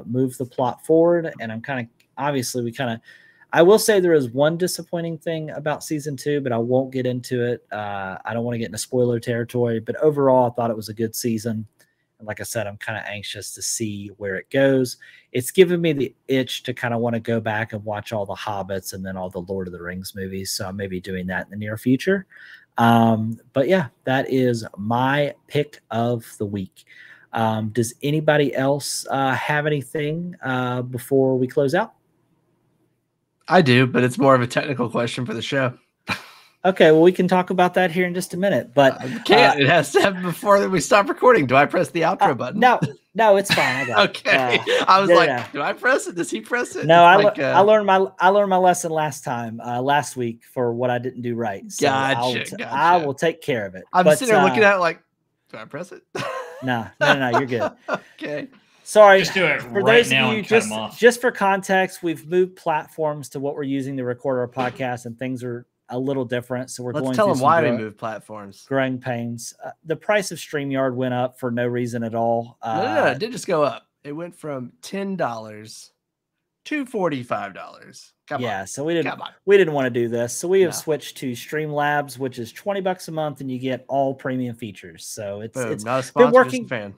moved the plot forward. And I will say there is one disappointing thing about season 2, but I won't get into it. I don't want to get into spoiler territory, but overall I thought it was a good season. And like I said, I'm kind of anxious to see where it goes. It's given me the itch to kind of want to go back and watch all the Hobbits and then all the Lord of the Rings movies. So I may be doing that in the near future. But yeah, that is my pick of the week. Does anybody else have anything before we close out? I do, but it's more of a technical question for the show. Okay, well, we can talk about that here in just a minute. But we can't. It has to happen before we stop recording. Do I press the outro button? No, it's fine. I got okay. I was like, do I press it? Does he press it? No, I learned my lesson last week for what I didn't do right. So gotcha. I will take care of it. I'm sitting there looking at it like, do I press it? No, you're good. Okay. Sorry. Just do it for right those now of you, and cut them off. Just for context, we've moved platforms to what we're using to record our podcast, and things are a little different. So let's tell them why we moved platforms. Growing pains. The price of StreamYard went up for no reason at all. No, it did just go up. It went from $10 to $45. Come on. So we didn't want to do this. So we have switched to Streamlabs, which is $20 a month, and you get all premium features. So it's not a sponsor, been working. Just a fan.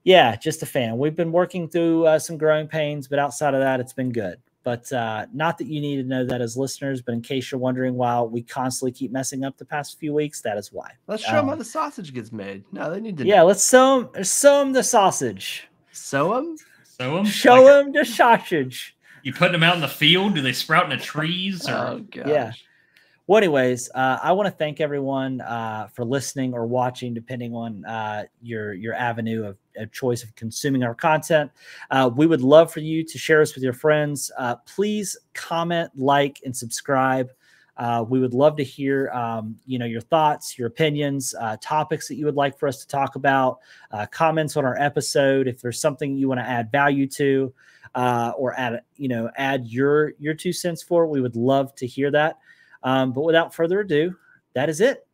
Yeah, just a fan. We've been working through some growing pains, but outside of that, it's been good. But not that you need to know that as listeners, but in case you're wondering why we constantly keep messing up the past few weeks, that is why. Let's show them how the sausage gets made. No, they need to Yeah, know. let's sew them the sausage. Sew them? Sew them? Show them the sausage. You putting them out in the field? Do they sprout in the trees? Or? Oh, gosh. Yeah. Well, anyways, I want to thank everyone for listening or watching, depending on your avenue of choice of consuming our content. We would love for you to share us with your friends. Please comment, like, and subscribe. We would love to hear, your thoughts, your opinions, topics that you would like for us to talk about, comments on our episode. If there's something you want to add value to, or add your 2 cents for, we would love to hear that. But without further ado, that is it.